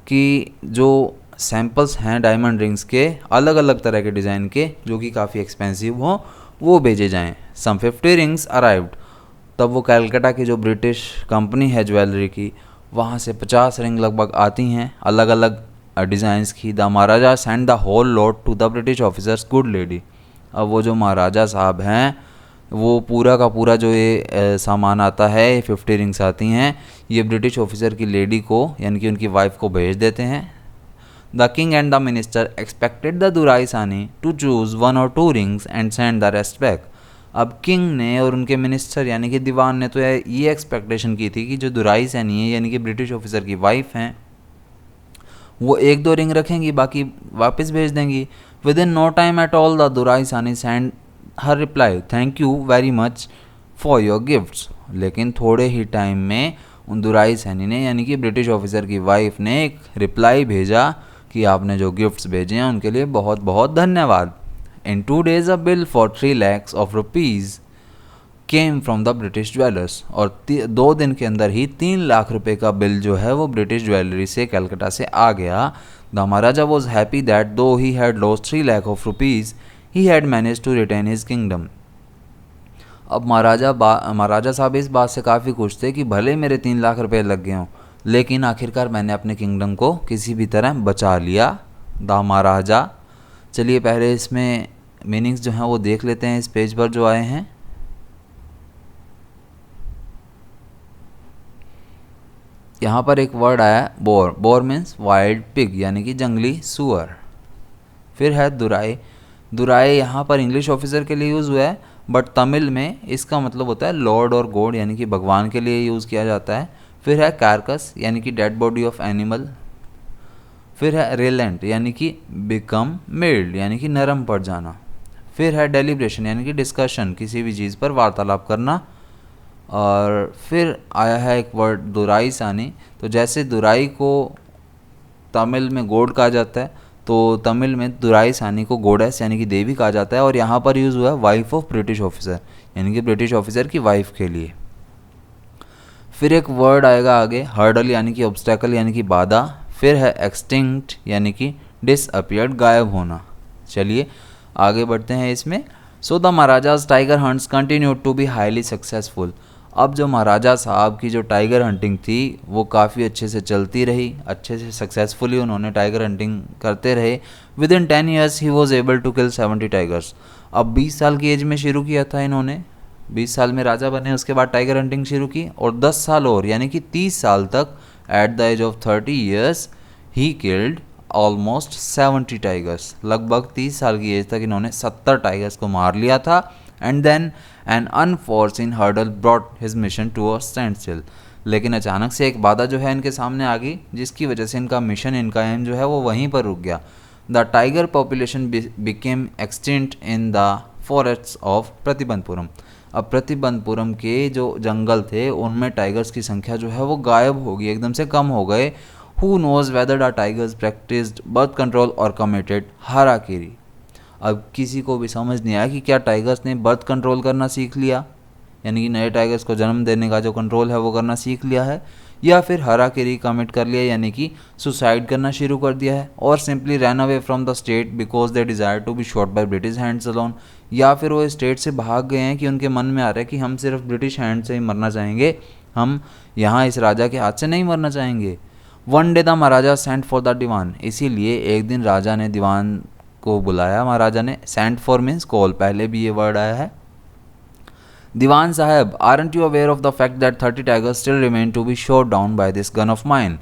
कि जो सैम्पल्स हैं डायमंड रिंग्स के अलग अलग तरह के डिज़ाइन के जो कि काफ़ी एक्सपेंसिव हों वो भेजे जाएं। सम 50 रिंग्स अराइव्ड। तब वो कलकत्ता की जो ब्रिटिश कंपनी है ज्वेलरी की, वहाँ से 50 रिंग लगभग आती हैं अलग अलग डिज़ाइंस की। The maharaja send the whole lot to the British officers good lady. अब वो जो महाराजा साहब हैं वो पूरा का पूरा जो ये सामान आता है, 50 रिंग्स आती हैं, ये ब्रिटिश ऑफिसर की लेडी को यानी कि उनकी वाइफ को भेज देते हैं। The king and the minister expected the durai sani to choose 1 or 2 rings and send the rest back. अब किंग ने और उनके मिनिस्टर यानी कि दीवान ने तो ये एक्सपेक्टेशन की थी कि जो दुराई सानी है यानी कि ब्रिटिश ऑफिसर की वाइफ हैं वो 1-2 रिंग रखेंगी, बाकी वापस भेज देंगी। Within no time at all the durai sani send her reply thank you very much for your gifts. लेकिन थोड़े ही टाइम में उन दुराई सैनी ने यानी कि ब्रिटिश ऑफिसर की वाइफ ने एक रिप्लाई भेजा कि आपने जो गिफ्ट्स भेजे हैं उनके लिए बहुत बहुत धन्यवाद। इन 2 days a bill for 3 lakhs of rupees came from the British jewellers. और 2 दिन के अंदर ही 3 लाख रुपए का बिल जो है वो ब्रिटिश ज्वेलरी से कलकत्ता से आ गया। The maharaja was happy that though he had lost 3 lakh of rupees he had managed to retain his kingdom। अब महाराजा साहब इस बात से काफ़ी खुश थे कि भले मेरे 3 लाख रुपए लग गए हों लेकिन आखिरकार मैंने अपने किंगडम को किसी भी तरह बचा लिया। द महाराजा। चलिए पहले इसमें मीनिंग्स जो हैं वो देख लेते हैं इस पेज पर जो आए हैं। यहाँ पर एक वर्ड आया bore. Bore means wild pig यानी कि जंगली सुअर। फिर है दुराई। दुराई यहाँ पर इंग्लिश ऑफिसर के लिए यूज़ हुआ है बट तमिल में इसका मतलब होता है लॉर्ड और गॉड यानी कि भगवान के लिए यूज़ किया जाता है। फिर है कार्कस यानी कि डेड बॉडी ऑफ एनिमल। फिर है रिलेंट यानी कि बिकम मिल्ड यानी कि नरम पड़ जाना। फिर है डेलिब्रेशन यानी कि डिस्कशन, किसी भी चीज़ पर वार्तालाप करना। और फिर आया है एक वर्ड दुराई सानी। तो जैसे दुराई को तमिल में गॉड कहा जाता है तो तमिल में दुराई सानी को गोडेस यानी कि देवी कहा जाता है। और यहाँ पर यूज़ हुआ है वाइफ ऑफ ब्रिटिश ऑफिसर यानी कि ब्रिटिश ऑफिसर की वाइफ के लिए। फिर एक वर्ड आएगा आगे हर्डल यानी कि ऑब्स्टेकल यानी कि बाधा। फिर है एक्सटिंक्ट यानी कि डिसअपियर्ड, गायब होना। चलिए आगे बढ़ते हैं इसमें। So the maharaja's tiger hunts continued to be highly successful. अब जो महाराजा साहब की जो टाइगर हंटिंग थी वो काफ़ी अच्छे से चलती रही, अच्छे से सक्सेसफुली उन्होंने टाइगर हंटिंग करते रहे। Within 10 years he was able to kill 70 tigers. अब 20 साल की एज में शुरू किया था इन्होंने, 20 साल में राजा बने उसके बाद टाइगर हंटिंग शुरू की और 10 साल और यानी कि 30 साल तक at the age of 30 years he killed almost 70 tigers. लगभग 30 साल की एज तक इन्होंने 70 टाइगर्स को मार लिया था and then an unforeseen hurdle brought his mission to a standstill. लेकिन अचानक से एक बाधा जो है इनके सामने आ गई, जिसकी वजह से इनका मिशन, इनका एम जो है वो वहीं पर रुक गया। The tiger population became extinct in the forests of Pratibandapuram. अब प्रतिबंधपुरम के जो जंगल थे उनमें टाइगर्स की संख्या जो है वो गायब हो गई, एकदम से कम हो गए। Who knows whether the tigers practised birth control और कमिटेड हाराकिरी। अब किसी को भी समझ नहीं आया कि क्या टाइगर्स ने बर्थ कंट्रोल करना सीख लिया, यानी कि नए टाइगर्स को जन्म देने का जो कंट्रोल है वो करना सीख लिया है, या फिर हाराकिरी कमिट कर लिया यानी कि सुसाइड करना शुरू कर दिया है, और simply run away from the state because they desire to be shot by British hands alone. या फिर वो स्टेट से भाग गए हैं कि उनके मन में आ रहा है कि हम सिर्फ ब्रिटिश हैंड से ही मरना चाहेंगे, हम यहाँ इस राजा के हाथ से नहीं मरना चाहेंगे। One day the maharaja sent for the dewan. इसीलिए एक दिन राजा ने दीवान को बुलाया। महाराजा ने, सेंट फॉर मीन्स कॉल, पहले भी ये वर्ड आया है। दीवान साहब, aren't you aware of the fact that 30 tigers still remain to be shot down by this gun of mine.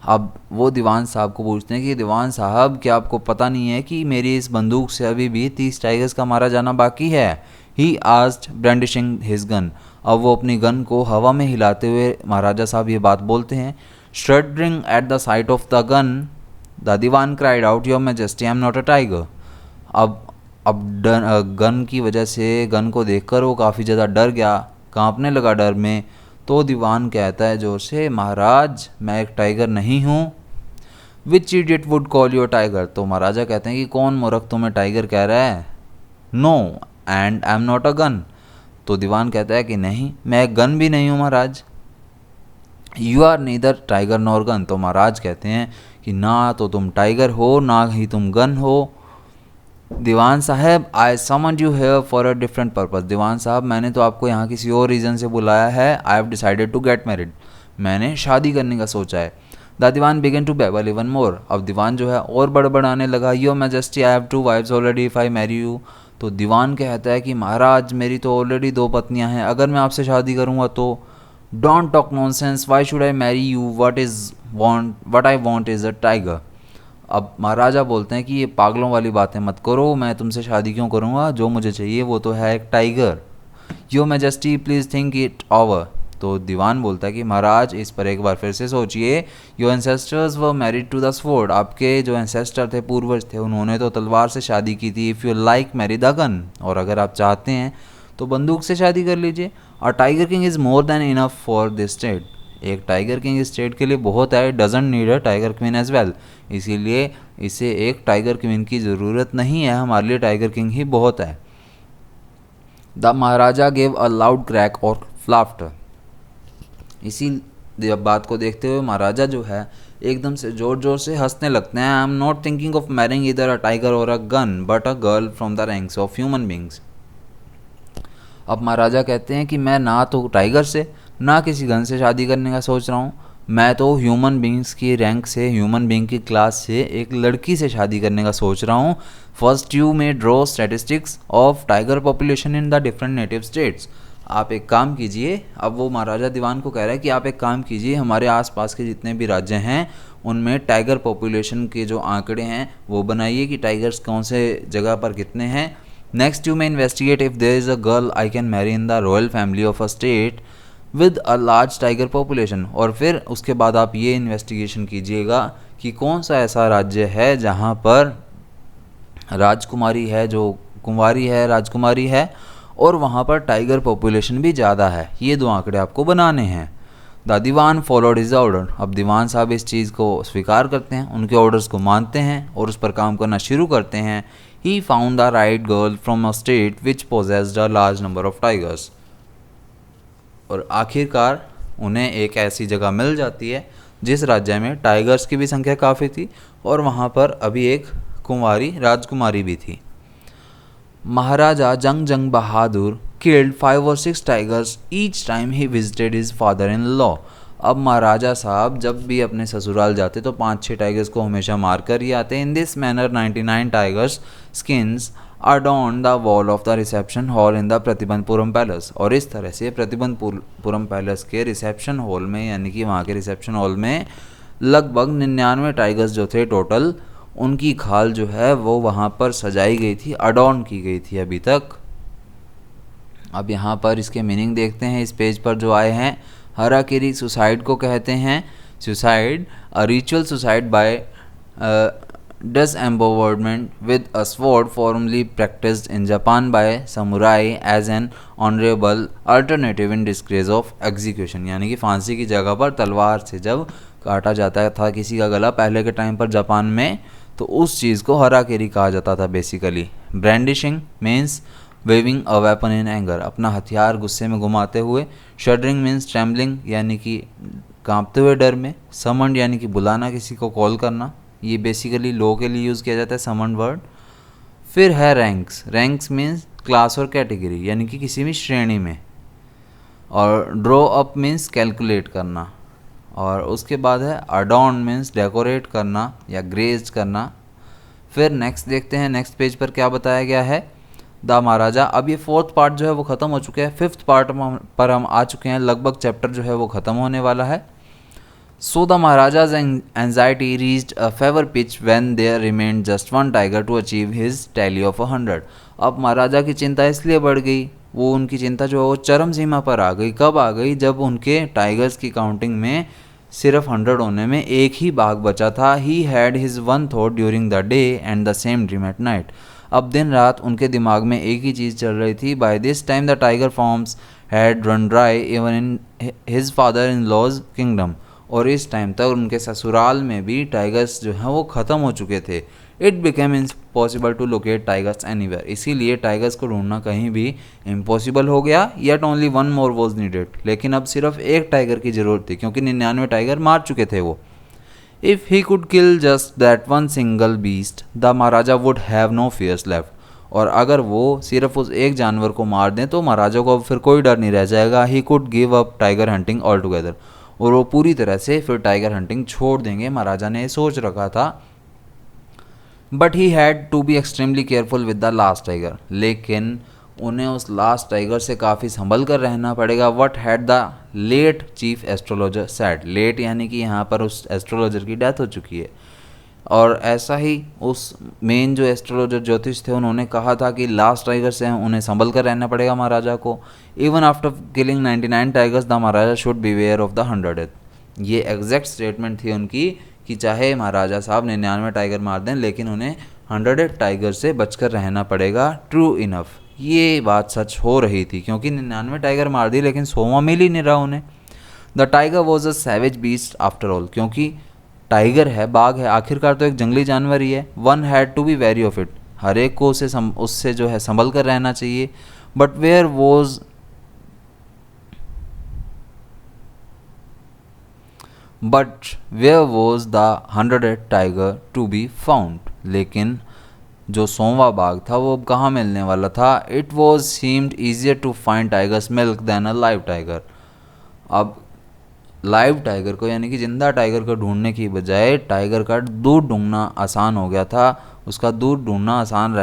अब वो दीवान साहब को पूछते हैं कि दीवान साहब, क्या आपको पता नहीं है कि मेरी इस बंदूक से अभी भी 30 टाइगर्स का मारा जाना बाकी है। He asked brandishing his gun. अब वो अपनी गन को हवा में हिलाते हुए महाराजा साहब ये बात बोलते हैं। Shuddering at the sight of the gun the dewan cried out, your majesty I am not a tiger. अब गन की वजह से, गन को देखकर वो काफ़ी ज़्यादा डर गया, कांपने लगा डर में। तो दीवान कहता है जोर से, महाराज मैं एक टाइगर नहीं हूँ। Which idiot would call you tiger. तो महाराजा कहते हैं कि कौन मूर्ख तुम्हें टाइगर कह रहा है। No and I am not a gun. तो दीवान कहता है कि नहीं, मैं एक गन भी नहीं हूँ maharaj. You are neither tiger nor gun. तो महाराज कहते हैं कि ना तो तुम टाइगर हो, ना ही तुम गन हो। Dewan sahib, I summoned you here for a different purpose. Dewan sahib, मैंने तो आपको यहाँ किसी और रीज़न से बुलाया है। I have decided to get married. मैंने शादी करने का सोचा है। The dewan began to babble even more. अब दीवान जो है और बड़बड़ाने लगा। Your majesty, I have 2 wives already if I marry you. तो दीवान कहता है कि महाराज मेरी तो ऑलरेडी 2 पत्नियां हैं, अगर मैं आपसे शादी करूँगा तो। Don't talk nonsense, why should I marry you, what I want is a tiger. अब महाराजा बोलते हैं कि ये पागलों वाली बातें मत करो, मैं तुमसे शादी क्यों करूँगा, जो मुझे चाहिए वो तो है एक tiger. Your majesty please think it over. तो दीवान बोलता है कि महाराज इस पर एक बार फिर से सोचिए। Your ancestors were married to the sword. आपके जो एंसेस्टर थे, पूर्वज थे, उन्होंने तो तलवार से शादी की थी। If you like marry the gun. और अगर आप चाहते हैं तो बंदूक से शादी कर लीजिए। A tiger king is more than enough for this state. एक टाइगर किंग इस स्टेट के लिए बहुत है। Doesn't need a tiger queen as well. इसीलिए इसे एक टाइगर क्वीन की ज़रूरत नहीं है, हमारे लिए टाइगर किंग ही बहुत है। The Maharaja gave a loud crack और लाफ्टर। इसी बात को देखते हुए महाराजा जो है एकदम से ज़ोर ज़ोर से हंसने लगते हैं। आई am not thinking of marrying इधर अ टाइगर और a gun but a girl from the ranks of human beings. अब महाराजा कहते हैं कि मैं ना तो टाइगर से ना किसी गन से शादी करने का सोच रहा हूँ, मैं तो ह्यूमन बींग्स की रैंक से, ह्यूमन बींग की क्लास से एक लड़की से शादी करने का सोच रहा हूँ। First you may draw statistics of tiger population in the different native states. आप एक काम कीजिए। अब वो महाराजा दीवान को कह रहा है कि आप एक काम कीजिए, हमारे आसपास के जितने भी राज्य हैं उनमें टाइगर पॉपुलेशन के जो आंकड़े हैं वो बनाइए कि टाइगर्स कौन से जगह पर कितने हैं। Next you may investigate if there is a girl I can marry in the royal family of a state with a large tiger population. और फिर उसके बाद आप ये इन्वेस्टिगेशन कीजिएगा कि कौन सा ऐसा राज्य है जहाँ पर राजकुमारी है, जो कुंवारी है, राजकुमारी है, और वहाँ पर टाइगर पॉपुलेशन भी ज़्यादा है। ये 2 आंकड़े आपको बनाने हैं। The dewan followed his order. अब दीवान साहब इस चीज़ को स्वीकार करते हैं, उनके ऑर्डर्स को मानते हैं और उस पर काम करना शुरू करते हैं। He found the right girl from a state which possessed a large number of tigers. और आखिरकार उन्हें एक ऐसी जगह मिल जाती है जिस राज्य में टाइगर्स की भी संख्या काफ़ी थी और वहाँ पर अभी एक कुंवारी राजकुमारी भी थी। Maharaja Jung Bahadur killed 5 or 6 tigers each time he visited his father in law. अब महाराजा साहब जब भी अपने ससुराल जाते तो 5-6 टाइगर्स को हमेशा मार कर ही आते। In this manner 99 tigers skins adorned the wall of the reception hall in the Pratibandapuram palace. और इस तरह से प्रतिबंधपुरम पैलेस के रिसेप्शन हॉल में, यानी कि वहाँ के रिसेप्शन हॉल में लगभग 99 टाइगर्स जो थे टोटल, उनकी खाल जो है वो वहाँ पर सजाई गई थी, अडॉर्न की गई थी अभी तक। अब यहाँ पर इसके मीनिंग देखते हैं इस पेज पर जो आए हैं। हराकिरी सुसाइड को कहते हैं। Suicide, a ritual suicide bye disembowelment with a sword formerly practiced in Japan by samurai as an honorable alternative in disgrace of execution, यानी कि फांसी की जगह पर तलवार से जब काटा जाता था किसी का गला पहले के टाइम पर जापान में, तो उस चीज़ को हराकेरी कहा जाता था basically. Brandishing means waving a weapon in anger, अपना हथियार गुस्से में घुमाते हुए। शडरिंग मीन्स ट्रेम्बलिंग, यानी कि कांपते हुए डर में। समन्ड यानी कि बुलाना, किसी को कॉल करना, ये बेसिकली लो के लिए यूज़ किया जाता है समन वर्ड। फिर है रैंक्स। रैंक्स मीन्स क्लास और कैटेगरी, यानी कि किसी भी श्रेणी में। और ड्रॉ अप मीन्स कैलकुलेट करना। और उसके बाद है अडॉर्न मीन्स डेकोरेट करना या ग्रेज करना। फिर नेक्स्ट देखते हैं नेक्स्ट पेज पर क्या बताया गया है। द महाराजा। अब ये फोर्थ पार्ट जो है वो ख़त्म हो चुका है, फिफ्थ पार्ट पर हम आ चुके हैं, लगभग चैप्टर जो है वो ख़त्म होने वाला है। So the Maharaja's anxiety reached a fever pitch when there remained just one tiger to achieve his tally of 100. अब महाराजा की चिंता इसलिए बढ़ गई, वो उनकी चिंता जो है वो चरम सीमा पर आ गई। कब आ गई? जब उनके टाइगर्स की काउंटिंग में सिर्फ 100 होने में एक ही बाघ बचा था। He had his one thought during the day and the same dream at night. अब दिन रात उनके दिमाग में एक ही चीज़ चल रही थी। By this time the tiger farms had run dry even in his father-in-law's kingdom. और इस टाइम तक उनके ससुराल में भी टाइगर्स जो हैं वो ख़त्म हो चुके थे। It became impossible to locate tigers anywhere, इसीलिए टाइगर्स को ढूंढना कहीं भी इम्पॉसिबल हो गया। Yet only one more was needed, लेकिन अब सिर्फ एक टाइगर की ज़रूरत थी क्योंकि 99 टाइगर मार चुके थे वो। If he could kill just that one single beast the maharaja would have no fears left, और अगर वो सिर्फ उस एक जानवर को मार दें तो महाराजा को अब फिर कोई डर नहीं रह जाएगा। He could give up tiger hunting all together, और वो पूरी तरह से फिर टाइगर हंटिंग छोड़ देंगे, महाराजा ने सोच रखा था। But he had to be extremely careful with the last tiger, लेकिन उन्हें उस लास्ट टाइगर से काफ़ी संभल कर रहना पड़ेगा। What had the late chief astrologer said, late यानी कि यहाँ पर उस एस्ट्रोलॉजर की डेथ हो चुकी है, और ऐसा ही उस मेन जो एस्ट्रोलॉजर ज्योतिष थे उन्होंने कहा था कि लास्ट टाइगर से उन्हें संभल कर रहना पड़ेगा महाराजा को। Even after killing 99 tigers the maharaja should be wary of the 100th। ये एग्जैक्ट स्टेटमेंट थी उनकी कि चाहे महाराजा साहब 99 टाइगर मार दें लेकिन उन्हें 100th टाइगर से बचकर रहना पड़ेगा। ट्रू इनफ, ये बात सच हो रही थी क्योंकि 99 टाइगर मार दी लेकिन 100वां मिल ही नहीं रहा उन्हें। The tiger was a savage beast after all, क्योंकि टाइगर है, बाघ है, आखिरकार तो एक जंगली जानवर ही है। One had to be wary of it, हर एक को उससे जो है संभल कर रहना चाहिए। But where was the 100th tiger to be found, लेकिन जो 100वां बाघ था वो अब कहाँ मिलने वाला था। It was seemed easier to find tigers milk than a live tiger. अब लाइव टाइगर को यानी कि जिंदा टाइगर को ढूंढने की बजाय टाइगर का दूध ढूंढना आसान हो गया था, उसका दूध ढूंढना आसान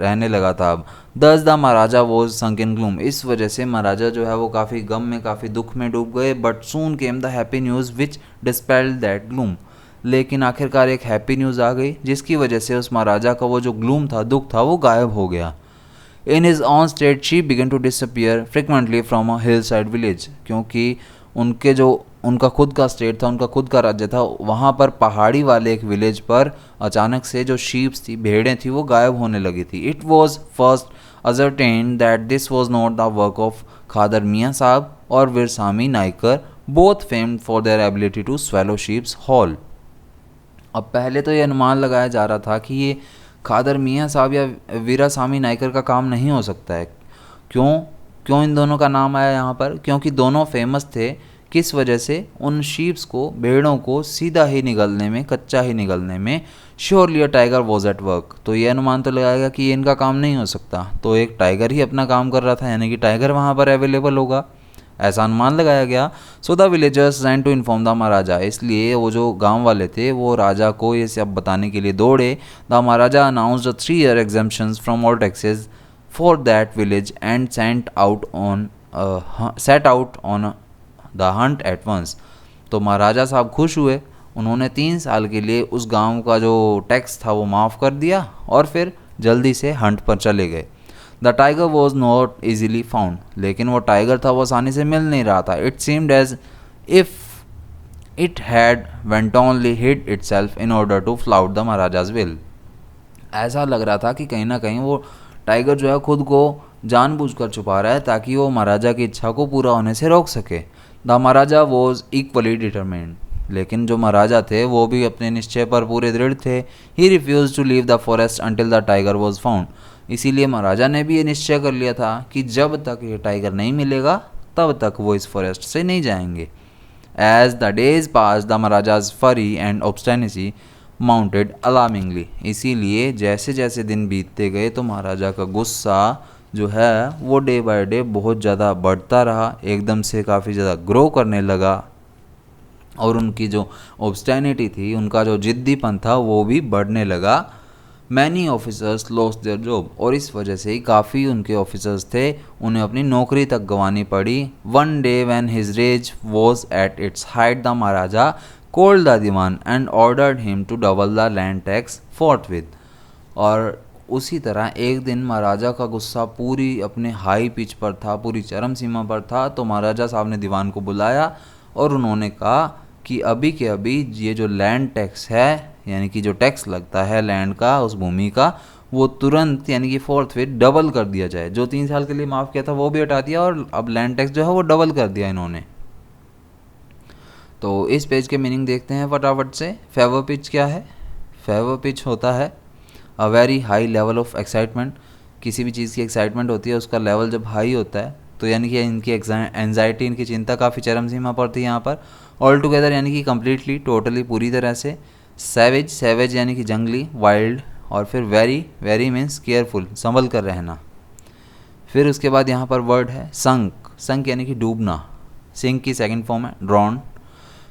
रहने लगा था अब। दस the maharaja was sunk in gloom, इस वजह से महाराजा जो है वो काफ़ी गम में, काफ़ी दुख में डूब गए। But soon came the happy news which dispelled that gloom, लेकिन आखिरकार एक हैप्पी न्यूज़ आ गई जिसकी वजह से उस महाराजा का वो जो ग्लूम था, दुख था, वो गायब हो गया। In his own state she began to disappear frequently from a hillside village, क्योंकि उनका खुद का स्टेट था, उनका खुद का राज्य था, वहाँ पर पहाड़ी वाले एक विलेज पर अचानक से जो शीप्स थी, भेड़ें थी, वो गायब होने लगी थी। It was first ascertained that this was not the work of खादर मियाँ साहब और वीरसामी Naicker, both famed for their ability to swallow sheep's whole। अब पहले तो ये अनुमान लगाया जा रहा था कि ये खादर मियाँ साहब या वीरासामी नाइकर का काम नहीं हो सकता है। क्यों इन दोनों का नाम आया यहाँ पर? क्योंकि दोनों फेमस थे। किस वजह से? उन शीप्स को, भेड़ों को सीधा ही निगलने में, कच्चा ही निगलने में। Surely a tiger was at work, तो ये अनुमान तो लगाएगा कि ये इनका काम नहीं हो सकता, तो एक टाइगर ही अपना काम कर रहा था, यानी कि टाइगर वहाँ पर अवेलेबल होगा, ऐसा अनुमान लगाया गया। So the villagers ran to inform the maharaja, इसलिए वो जो गांव वाले थे वो राजा को ये सब बताने के लिए दौड़े। The maharaja announced 3 year exemptions from all taxes for that village and set out on the hunt at once. तो महाराजा साहब खुश हुए, उन्होंने 3 साल के लिए उस गांव का जो टैक्स था वो माफ़ कर दिया और फिर जल्दी से हंट पर चले गए। The tiger was not easily found, लेकिन वो टाइगर था वो आसानी से मिल नहीं रहा था. It seemed as if it had wantonly hid itself in order to flout the maharaja's will. ऐसा लग रहा था कि कहीं ना कहीं वो टाइगर जो है खुद को जानबूझकर छुपा रहा है ताकि वो महाराजा की इच्छा को पूरा होने से रोक सके. The maharaja was equally determined, लेकिन जो महाराजा थे वो भी अपने निश्चय पर पूरे दृढ़ थे. He refuse to leave the forest until the tiger was found. इसीलिए महाराजा ने भी ये निश्चय कर लिया था कि जब तक ये टाइगर नहीं मिलेगा तब तक वो इस फॉरेस्ट से नहीं जाएंगे. As the days pass the maharaja's fury and ऑब्स्टेनेसी mounted alarmingly. इसीलिए जैसे जैसे दिन बीतते गए तो महाराजा का गुस्सा जो है वो डे बाय डे बहुत ज़्यादा बढ़ता रहा, एकदम से काफ़ी ज़्यादा ग्रो करने लगा. और उनकी जो ऑब्स्टेनिटी थी, उनका जो जिद्दीपन था वो भी बढ़ने लगा. Many officers lost their job, और इस वजह से ही काफ़ी उनके ऑफिसर्स थे उन्हें अपनी नौकरी तक गंवानी पड़ी. One day when his rage was at its height the maharaja called the dewan and ordered him to double the land tax forthwith. और उसी तरह एक दिन महाराजा का गुस्सा पूरी अपने हाई पिच पर था, पूरी चरम सीमा पर था. तो महाराजा साहब ने दीवान को बुलाया और उन्होंने कहा कि अभी के अभी ये जो लैंड टैक्स है, यानी कि जो टैक्स लगता है लैंड का, उस भूमि का, वो तुरंत यानी कि फोर्थविथ डबल कर दिया जाए. जो 3 साल के लिए माफ़ किया था वो भी हटा दिया और अब लैंड टैक्स जो है वो डबल कर दिया इन्होंने. तो इस पेज के मीनिंग देखते हैं फटाफट से. फेवर पिच क्या है? फेवर पिच होता है a very high level of excitement. किसी भी चीज़ की एक्साइटमेंट होती है, उसका लेवल जब हाई होता है तो यानी कि इनकी एंजाइटी, इनकी चिंता काफ़ी चरम सीमा पर थी यहाँ पर. ऑल टुगेदर यानी कि कम्प्लीटली, टोटली, पूरी तरह से. सैवेज, सैवेज यानी कि जंगली, वाइल्ड. और फिर वेरी, वेरी मीन्स केयरफुल, संभल कर रहना. फिर उसके बाद यहाँ पर वर्ड है संक. संक यानी कि डूबना. सिंक की सेकंड फॉर्म है ड्रॉन.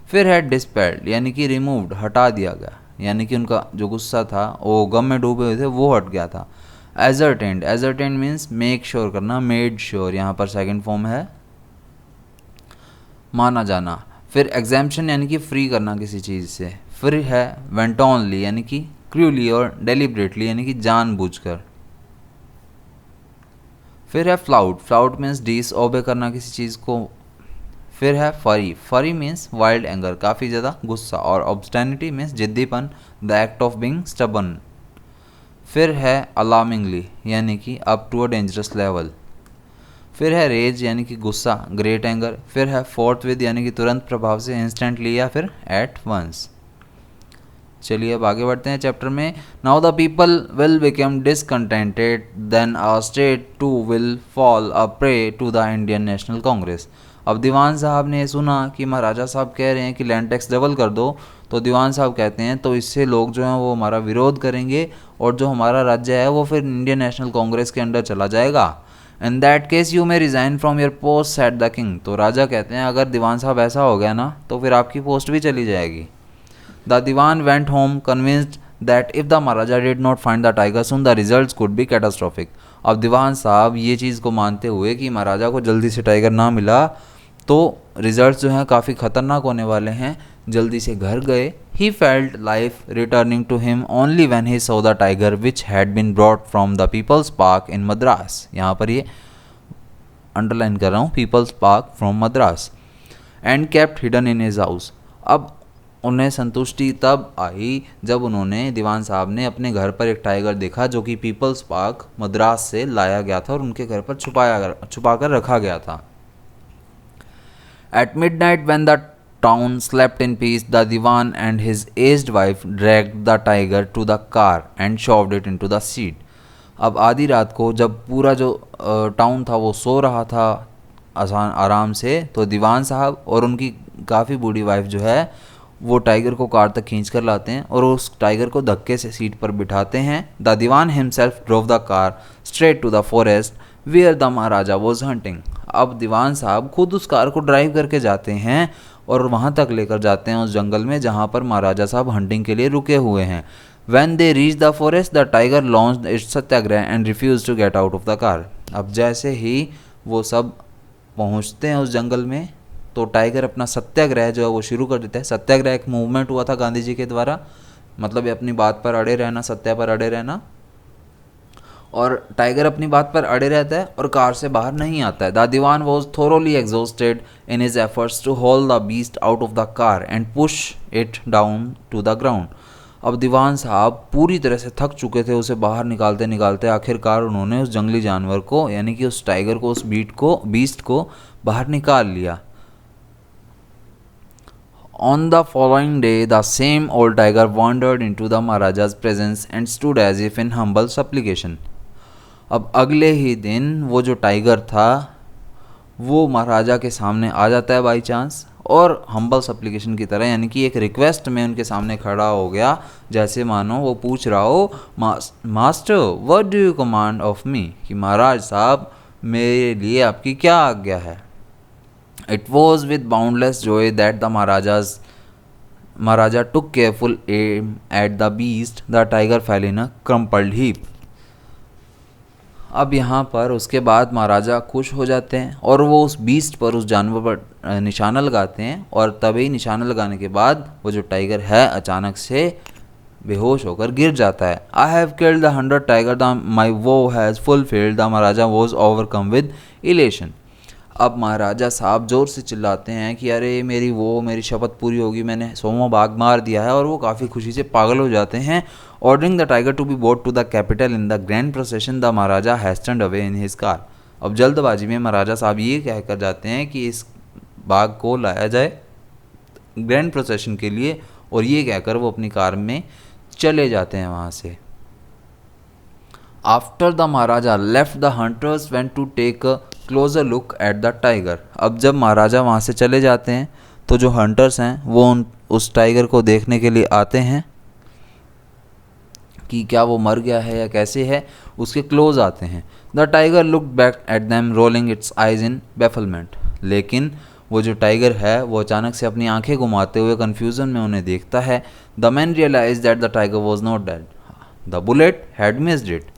फिर है डिस्पेल्ड यानी कि रिमूव्ड, हटा दिया गया, यानी कि उनका जो गुस्सा था वो गम में डूबे हुए थे वो हट गया था. एजर्टेंड, एजर्टेंड मीन्स मेक श्योर करना, मेड श्योर, यहाँ पर सेकंड फॉर्म है माना जाना. फिर एग्जाम्पशन यानी कि फ्री करना किसी चीज़ से. फिर है वेंटोनली यानी कि क्रूली और डेलिब्रेटली यानी कि जानबूझकर. फिर है फ्लाउट, फ्लाउट मीन्स डिस ओबे करना किसी चीज़ को. फिर है फरी, फरी मीन्स वाइल्ड एंगर, काफ़ी ज़्यादा गुस्सा. और ऑब्स्टेनिटी मीन्स जिद्दीपन, the act of being stubborn. फिर है अलार्मिंगली यानी कि up to a dangerous level. फिर है रेज यानी कि गुस्सा, ग्रेट एंगर. फिर है फोर्थविथ यानी कि तुरंत प्रभाव से, इंस्टेंटली या फिर एट वंस. चलिए अब आगे बढ़ते हैं चैप्टर में. Now the people will become discontented then a state too will fall a prey to the Indian National Congress. अब दीवान साहब ने सुना कि महाराजा साहब कह रहे हैं कि लैंड टैक्स डबल कर दो, तो दीवान साहब कहते हैं तो इससे लोग जो हैं वो हमारा विरोध करेंगे और जो हमारा राज्य है वो फिर इंडियन नेशनल कांग्रेस के अंडर चला जाएगा. In that case you may resign from your post said the king. तो राजा कहते हैं अगर दीवान साहब ऐसा हो गया ना तो फिर आपकी पोस्ट भी चली जाएगी. The dewan went home convinced that if the maharaja did not find the tiger soon the results could be catastrophic. अब दीवान साहब ये चीज़ को मानते हुए कि महाराजा को जल्दी से टाइगर ना मिला तो रिजल्ट्स जो हैं काफ़ी ख़तरनाक होने वाले हैं, जल्दी से घर गए. He felt life returning to him only when he saw the tiger which had been brought from the people's park in Madras. यहाँ पर ये अंडरलाइन कर रहा हूँ, people's park from Madras. And kept hidden in his house. अब उन्हें संतुष्टि तब आई जब उन्होंने, दीवान साहब ने अपने घर पर एक टाइगर देखा जो कि पीपल्स पार्क मद्रास से लाया गया था और उनके घर पर छुपा कर रखा गया था. At midnight, when the town slept in peace, the Diwan and his aged wife dragged the tiger to the car and shoved it into the seat. अब आधी रात को जब पूरा जो टाउन था वो सो रहा था आराम से, तो दीवान साहब और उनकी काफ़ी बूढ़ी वाइफ जो है वो टाइगर को कार तक खींच कर लाते हैं और उस टाइगर को धक्के से सीट पर बिठाते हैं. The dewan himself drove the car straight to the forest where the maharaja was hunting. अब दीवान साहब खुद उस कार को ड्राइव करके जाते हैं और वहाँ तक लेकर जाते हैं उस जंगल में जहाँ पर महाराजा साहब हंटिंग के लिए रुके हुए हैं. When they reached the forest, the tiger launched its Satyagraha and refused to get out of the car. अब जैसे ही वो सब पहुँचते हैं उस जंगल में तो टाइगर अपना सत्याग्रह जो है वो शुरू कर देता है. सत्याग्रह एक मूवमेंट हुआ था गांधी जी के द्वारा, मतलब अपनी बात पर अड़े रहना, सत्या पर अड़े रहना. और टाइगर अपनी बात पर अड़े रहता है और कार से बाहर नहीं आता है। The dewan was thoroughly exhausted in his efforts to haul the beast out of the car and push it down to the ground. अब दीवान साहब पूरी तरह से थक चुके थे उसे बाहर निकालते निकालते। आखिरकार उन्होंने उस जंगली जानवर को यानी कि उस टाइगर को, उस बीस्ट को बाहर निकाल लिया। On the following day, the same old tiger wandered into the Maharaja's presence and stood as if in humble supplication. अब अगले ही दिन वो जो टाइगर था वो महाराजा के सामने आ जाता है बाई चांस, और हम्बल सप्लिकेशन की तरह यानी कि एक रिक्वेस्ट में उनके सामने खड़ा हो गया, जैसे मानो वो पूछ रहा हो, master what do you command of me, कि महाराज साहब मेरे लिए आपकी क्या आज्ञा है। It was with boundless joy that the Maharaja took careful aim at the beast. The tiger fell in a crumpled heap. अब यहाँ पर उसके बाद महाराजा खुश हो जाते हैं और वो उस बीस्ट पर, उस जानवर पर निशाना लगाते हैं, और तभी निशाना लगाने के बाद वो जो टाइगर है अचानक से बेहोश होकर गिर जाता है। I have killed the 100 tiger, my vow has fulfilled. The Maharaja was overcome with elation. अब महाराजा साहब जोर से चिल्लाते हैं कि अरे मेरी शपथ पूरी होगी, मैंने 100वां बाघ मार दिया है, और वो काफ़ी खुशी से पागल हो जाते हैं। Ordering the tiger to be brought to the capital in the grand procession, the maharaja hastened away in his car. अब जल्दबाजी में महाराजा साहब ये कहकर जाते हैं कि इस बाघ को लाया जाए ग्रैंड प्रोसेशन के लिए, और ये कहकर वो अपनी कार में चले जाते हैं वहाँ से। After the maharaja left the hunters went to take a closer look at the tiger. अब जब महाराजा वहाँ से चले जाते हैं तो जो हंटर्स हैं वो उस टाइगर को देखने के लिए आते हैं कि क्या वो मर गया है या कैसे है, उसके क्लोज आते हैं। The tiger looked back at them rolling it's eyes in bafflement. लेकिन वो जो टाइगर है वो अचानक से अपनी आंखें घुमाते हुए कन्फ्यूज़न में उन्हें देखता है। The man realize that the tiger was not dead, the bullet had missed it.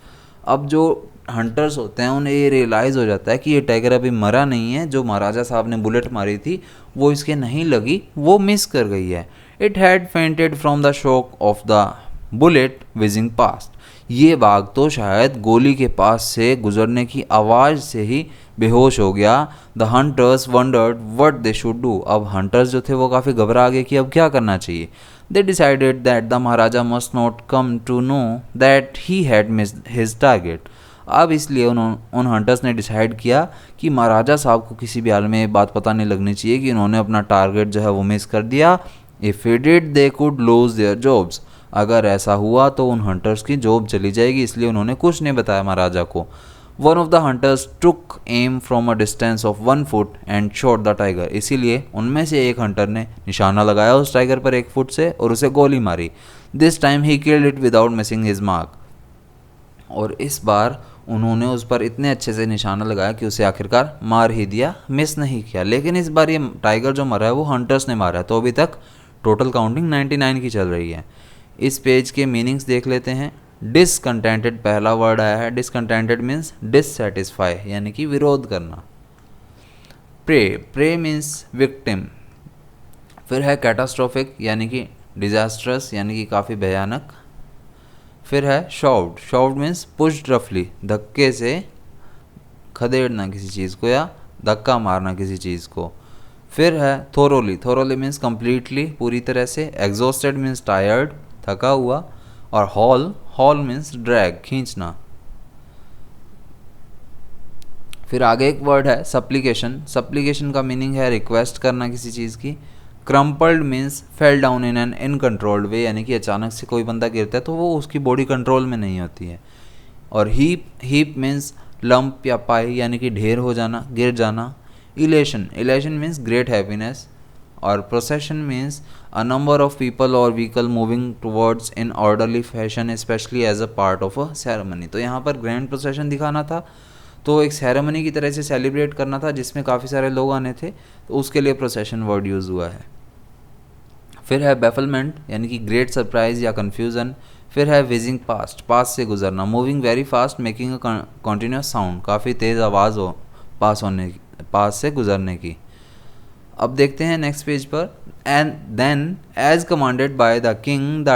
अब जो हंटर्स होते हैं उन्हें ये रियलाइज़ हो जाता है कि ये टाइगर अभी मरा नहीं है, जो महाराजा साहब ने बुलेट मारी थी वो इसके नहीं लगी, वो मिस कर गई है। It had fainted from the shock of the bullet wheezing past. ये बाघ तो शायद गोली के पास से गुजरने की आवाज़ से ही बेहोश हो गया। The hunters wondered what they should do. अब हंटर्स जो थे वो काफ़ी घबरा गए कि अब क्या करना चाहिए। They decided that the maharaja must not come to know that he had missed his target. अब इसलिए उन हंटर्स ने डिसाइड किया कि महाराजा साहब को किसी भी हाल में ये बात पता नहीं लगनी चाहिए कि उन्होंने अपना टारगेट जो है वो मिस कर दिया। If he did they could lose their jobs. अगर ऐसा हुआ तो उन हंटर्स की जॉब चली जाएगी, इसलिए उन्होंने कुछ नहीं बताया महाराजा को। One of the hunters took am from a distance of 1 foot and shot the tiger. इसीलिए उनमें से एक हंटर ने निशाना लगाया उस टाइगर पर 1 फुट से और उसे गोली मारी। This time he killed it without missing his mark. और इस बार उन्होंने उस पर इतने अच्छे से निशाना लगाया कि उसे आखिरकार मार ही दिया, मिस नहीं किया। लेकिन इस बार ये टाइगर जो मरा है वो हंटर्स ने मारा है, तो अभी तक टोटल काउंटिंग 99 की चल रही है। इस पेज के मीनिंग्स देख लेते हैं। डिसकंटेंटेड पहला वर्ड आया है। डिसकंटेंटेड मीन्स डिससेटिस्फाई यानी कि विरोध करना। Prey means victim. फिर है कैटास्ट्रोफिक यानी कि डिजास्ट्रस यानी कि काफ़ी भयानक। फिर है शॉव्ड मीन्स पुश्ड रफली, धक्के से खदेड़ना किसी चीज़ को या धक्का मारना किसी चीज़ को। फिर है थोरोली मीन्स कम्प्लीटली, पूरी तरह से। एग्जॉस्टेड मीन्स टायर्ड, थका हुआ। और हॉल मीन्स ड्रैग, खींचना। फिर आगे एक वर्ड है सप्लीकेशन का मीनिंग है रिक्वेस्ट करना किसी चीज़ की। Crumpled means fell down in an uncontrolled way यानी कि अचानक से कोई बंदा गिरता है तो वो उसकी बॉडी कंट्रोल में नहीं होती है। और हीप मीन्स लंप या पाई यानी कि ढेर हो जाना, गिर जाना। Elation means great happiness. और procession means a number of people और vehicle moving towards in orderly fashion especially as a part of a ceremony. तो यहाँ पर ग्रैंड प्रोसेशन दिखाना था, तो एक सेरेमनी की तरह से सेलिब्रेट करना था जिसमें काफ़ी सारे लोग आने थे, तो उसके लिए प्रोसेशन वर्ड यूज़ हुआ है। फिर है बेफलमेंट यानी कि ग्रेट सरप्राइज या कन्फ्यूज़न। फिर है विजिंग पास से गुजरना। Moving very fast making a continuous sound, काफ़ी तेज़ आवाज़ हो पास से गुजरने की। अब देखते हैं नेक्स्ट पेज पर। And then as commanded by the king the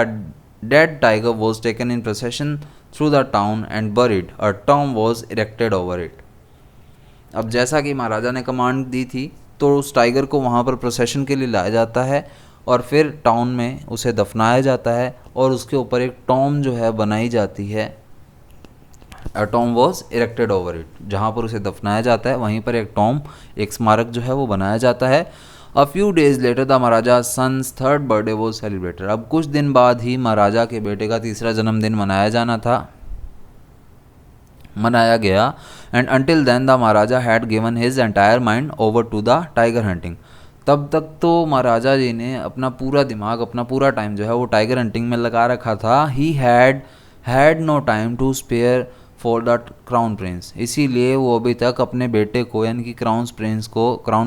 dead tiger was taken in procession through the town and buried a tomb was erected over it. अब जैसा कि महाराजा ने कमांड दी थी तो उस टाइगर को वहाँ पर प्रोसेशन के लिए लाया जाता है और फिर टाउन में उसे दफनाया जाता है और उसके ऊपर एक टॉम जो है बनाई जाती है। A tomb was erected over it, जहाँ पर उसे दफनाया जाता है वहीं पर एक टॉम, एक स्मारक जो है वो बनाया जाता है। A few days later the maharaja son's third birthday was celebrated. अब कुछ दिन बाद ही महाराजा के बेटे का तीसरा जन्मदिन मनाया गया and until then the maharaja had given his entire mind over to the tiger hunting. तब तक तो महाराजा जी ने अपना पूरा दिमाग, अपना पूरा टाइम जो है वो टाइगर हंटिंग में लगा रखा था। He had no time to spare for the crown prince, इसीलिए वो अभी तक अपने बेटे को यानी कि क्राउन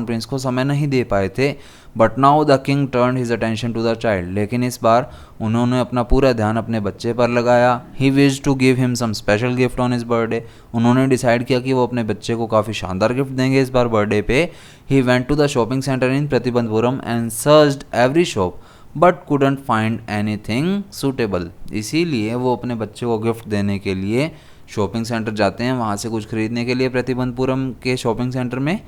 प्रिंस को समय नहीं दे पाए थे। But now the king turn his attention to the child, लेकिन इस बार उन्होंने अपना पूरा ध्यान अपने बच्चे पर लगाया। He wish to give him some special gift on his birthday, उन्होंने डिसाइड किया कि वो अपने बच्चे को काफ़ी शानदार गिफ्ट देंगे इस बार बर्थडे पे। He went to the shopping centre in Pratibandhapuram and searched every shop but couldn't find anything suitable, इसीलिए वो अपने बच्चे को गिफ्ट देने के लिए शॉपिंग सेंटर जाते हैं, वहाँ से कुछ खरीदने के लिए प्रतिबंधपुरम के शॉपिंग सेंटर में।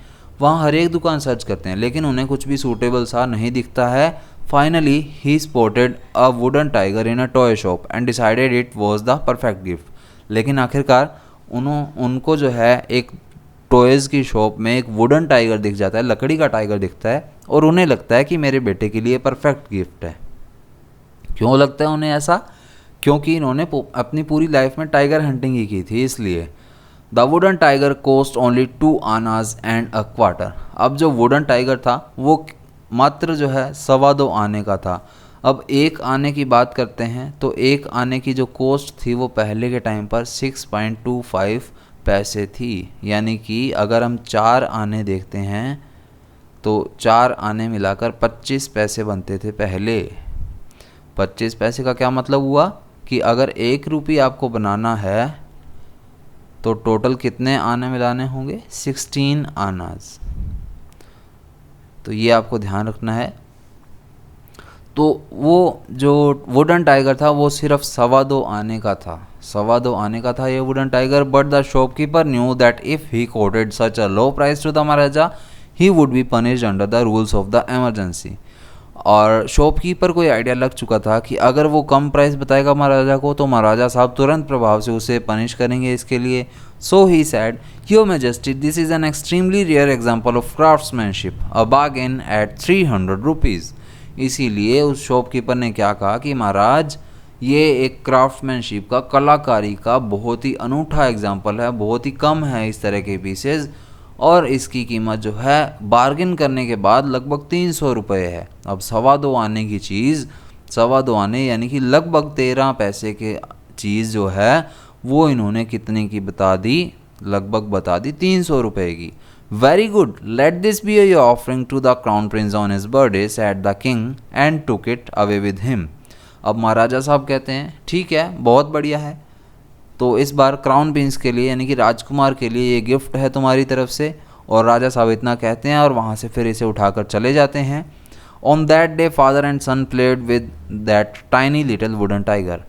वहाँ हर एक दुकान सर्च करते हैं लेकिन उन्हें कुछ भी सूटेबल सा नहीं दिखता है। Finally he spotted a wooden tiger in a toy shop and decided it was the perfect gift. लेकिन आखिरकार उनको जो है एक टॉयज़ की शॉप में एक वुडन टाइगर दिख जाता है, लकड़ी का टाइगर दिखता है और उन्हें लगता है कि मेरे बेटे के लिए परफेक्ट गिफ्ट है। क्यों लगता है उन्हें ऐसा? क्योंकि इन्होंने अपनी पूरी लाइफ में टाइगर हंटिंग ही की थी, इसलिए। The wooden tiger cost only 2 annas and a quarter. अब जो वुडन टाइगर था वो मात्र जो है 2.25 आने का था। अब एक आने की बात करते हैं तो एक आने की जो कोस्ट थी वो पहले के टाइम पर 6.25 पैसे थी, यानी कि अगर हम 4 आने देखते हैं तो 4 आने मिलाकर 25 पैसे बनते थे पहले। 25 पैसे का क्या मतलब हुआ कि अगर 1 रुपये आपको बनाना है तो टोटल कितने आने मिलाने होंगे? 16 आनाज। तो ये आपको ध्यान रखना है। तो वो जो वुडन टाइगर था वो सिर्फ 2.25 आने का था, 2.25 आने का था ये wooden tiger. But the shopkeeper knew that if he quoted such a low price to the maharaja he would be punished under the rules of the emergency. और शॉपकीपर को ये आइडिया लग चुका था कि अगर वो कम प्राइस बताएगा महाराजा को तो महाराजा साहब तुरंत प्रभाव से उसे पनिश करेंगे इसके लिए। So he said, your majesty this is an extremely rare example of craftsmanship, a bargain at 300 rupees. इसीलिए उस शॉपकीपर ने क्या कहा कि महाराज ये एक क्राफ्ट्समैनशिप का, कलाकारी का बहुत ही अनूठा एग्जाम्पल है, बहुत ही कम है इस तरह के पीसेज और इसकी कीमत जो है बार्गिन करने के बाद लगभग 300 रुपये है। अब 2.25 आने की चीज़, 2.25 आने यानी कि लगभग 13 पैसे के चीज़ जो है वो इन्होंने कितने की बता दी? लगभग बता दी 300 रुपये की। Very good, let this be your offering to the crown prince on his birthday said the king and took it away with him. अब महाराजा साहब कहते हैं ठीक है, बहुत बढ़िया है, तो इस बार क्राउन प्रिंस के लिए यानी कि राजकुमार के लिए ये गिफ्ट है तुम्हारी तरफ से। और राजा साहब इतना कहते हैं और वहाँ से फिर इसे उठाकर चले जाते हैं। On that day father and son played with that tiny little wooden tiger.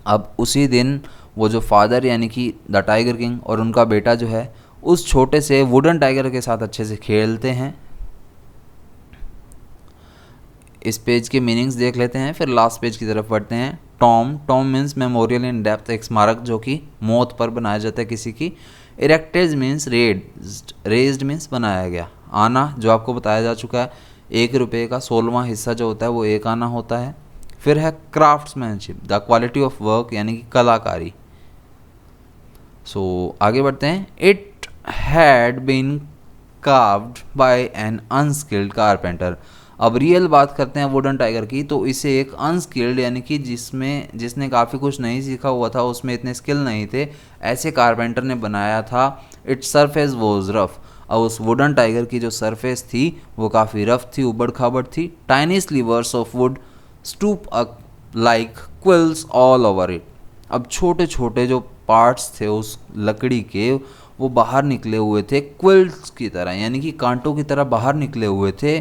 अब उसी दिन वो जो फादर यानी कि द टाइगर किंग और उनका बेटा जो है उस छोटे से वुडन टाइगर के साथ अच्छे से खेलते हैं। इस पेज के मीनिंग्स देख लेते हैं फिर लास्ट पेज की तरफ बढ़ते हैं। Tom means memorial in depth, एक स्मारक जो कि मौत पर बनाया जाता है किसी की। इरेक्टेड मीन्स रेज्ड मीन्स बनाया गया। आना जो आपको बताया जा चुका है, 1 रुपये का 16वां हिस्सा जो होता है वो 1 आना होता है। फिर है craftsmanship, the quality of work यानी कि कलाकारी। सो आगे बढ़ते हैं। It had been carved by an unskilled carpenter. अब रियल बात करते हैं वुडन टाइगर की, तो इसे एक अनस्किल्ड यानी कि जिसने काफ़ी कुछ नहीं सीखा हुआ था, उसमें इतने स्किल नहीं थे, ऐसे कारपेंटर ने बनाया था। Its surface was rough. और उस वुडन टाइगर की जो सरफेस थी वो काफ़ी रफ थी, उबड़ खाबड़ थी। Tiny slivers of wood stood up like quills all over it. अब छोटे छोटे जो पार्ट्स थे उस लकड़ी के वो बाहर निकले हुए थे क्विल्स की तरह, यानी कि कांटों की तरह बाहर निकले हुए थे।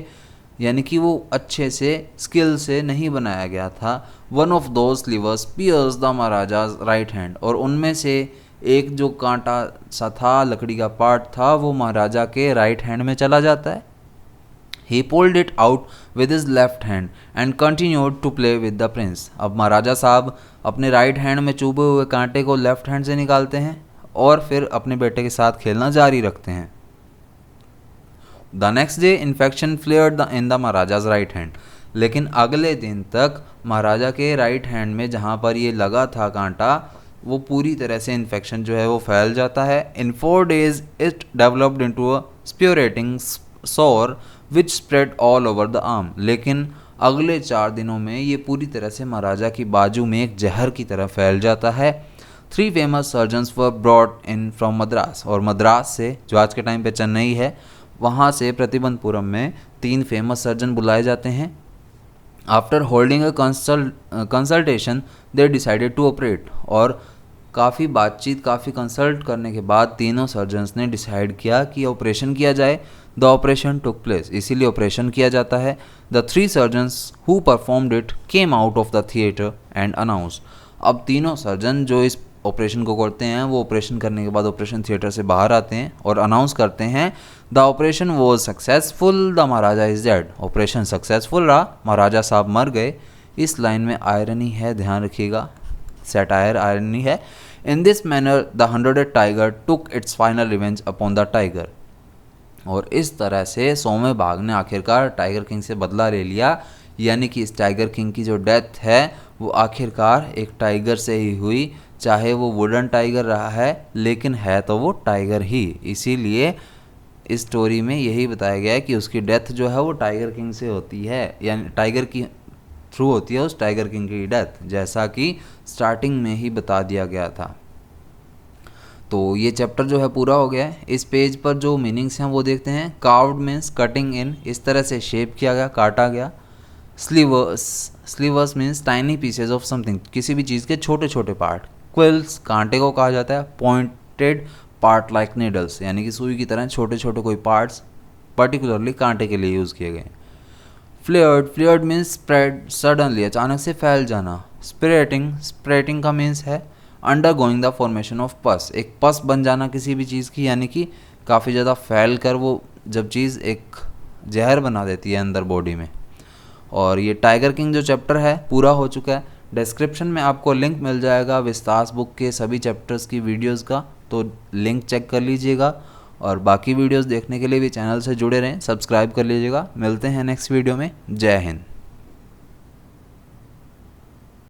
यानी कि वो अच्छे से स्किल से नहीं बनाया गया था। One of those slivers pierce the maharaja's right hand, और उनमें से एक जो कांटा सा था, लकड़ी का पार्ट था, वो महाराजा के राइट हैंड में चला जाता है। He pulled it out with his left hand and continued to play with the prince. अब महाराजा साहब अपने राइट हैंड में चुभे हुए कांटे को लेफ्ट हैंड से निकालते हैं और फिर अपने बेटे के साथ खेलना जारी रखते हैं। The next day infection flared in the महाराजा's right hand. लेकिन अगले दिन तक महाराजा के राइट हैंड में जहाँ पर ये लगा था कांटा, वो पूरी तरह से इन्फेक्शन जो है वो फैल जाता है। In 4 days it developed into a spirating sore which spread all over the arm. लेकिन अगले 4 दिनों में ये पूरी तरह से महाराजा की बाजू में एक जहर की तरह फैल जाता है। 3 famous surgeons were brought in from Madras, और मद्रास से, जो आज के टाइम पे चेन्नई है, वहाँ से प्रतिबंधपुरम में 3 फेमस सर्जन बुलाए जाते हैं। After holding a consultation they decided to operate, और काफ़ी बातचीत, काफ़ी कंसल्ट करने के बाद तीनों सर्जन्स ने डिसाइड किया कि ऑपरेशन किया जाए। द ऑपरेशन टुक प्लेस, इसीलिए ऑपरेशन किया जाता है। The 3 surgeons who performed it came out of the theatre and announce. अब तीनों सर्जन जो इस ऑपरेशन को करते हैं, वो ऑपरेशन करने के बाद ऑपरेशन थिएटर से बाहर आते हैं और अनाउंस करते हैं, the operation was successful, the Maharaja is dead. Operation successful रहा, महाराजा साहब मर गए। इस लाइन में आयरनी है, ध्यान रखिएगा, सैटायर आयरनी है। In this manner the 100th tiger took its final revenge upon the tiger. और इस तरह से 100वें बाघ ने आखिरकार टाइगर किंग से बदला ले लिया, यानी कि इस टाइगर किंग की जो डेथ है वो आखिरकार एक टाइगर से ही हुई। चाहे वो वुडन टाइगर रहा है, लेकिन है तो वो टाइगर ही। इसीलिए इस स्टोरी में यही बताया गया है कि उसकी डेथ जो है वो टाइगर किंग से होती है, यानी टाइगर की थ्रू होती है उस टाइगर किंग की डेथ, जैसा कि स्टार्टिंग में ही बता दिया गया था। तो ये चैप्टर जो है पूरा हो गया है। इस पेज पर जो मीनिंग्स हैं वो देखते हैं। कार्व्ड मीन्स कटिंग इन, इस तरह से शेप किया गया, काटा गया। Slivers means tiny pieces of something, किसी भी चीज़ के छोटे छोटे पार्ट। क्विल्स, कांटे को कहा जाता है। पॉइंटेड पार्ट लाइक नीडल्स, यानी कि सुई की तरह छोटे छोटे कोई पार्ट्स पर्टिकुलरली कांटे के लिए यूज़ किए गए। फ्लेयर्ड मीन्स स्प्रेड, सडनली, अचानक से फैल जाना। स्प्रेटिंग का मीन्स है अंडरगोइंग द फॉर्मेशन ऑफ पस, एक पस बन जाना किसी भी चीज़ की, यानी कि काफ़ी ज़्यादा फैल कर वो जब चीज़ एक जहर बना देती है अंदर बॉडी में। और ये टाइगर किंग जो चैप्टर है पूरा हो चुका है। डिस्क्रिप्शन में आपको लिंक मिल जाएगा विस्तास बुक के सभी चैप्टर्स की वीडियोस का, तो लिंक चेक कर लीजिएगा। और बाकी वीडियोस देखने के लिए भी चैनल से जुड़े रहें, सब्सक्राइब कर लीजिएगा। मिलते हैं नेक्स्ट वीडियो में। जय हिंद।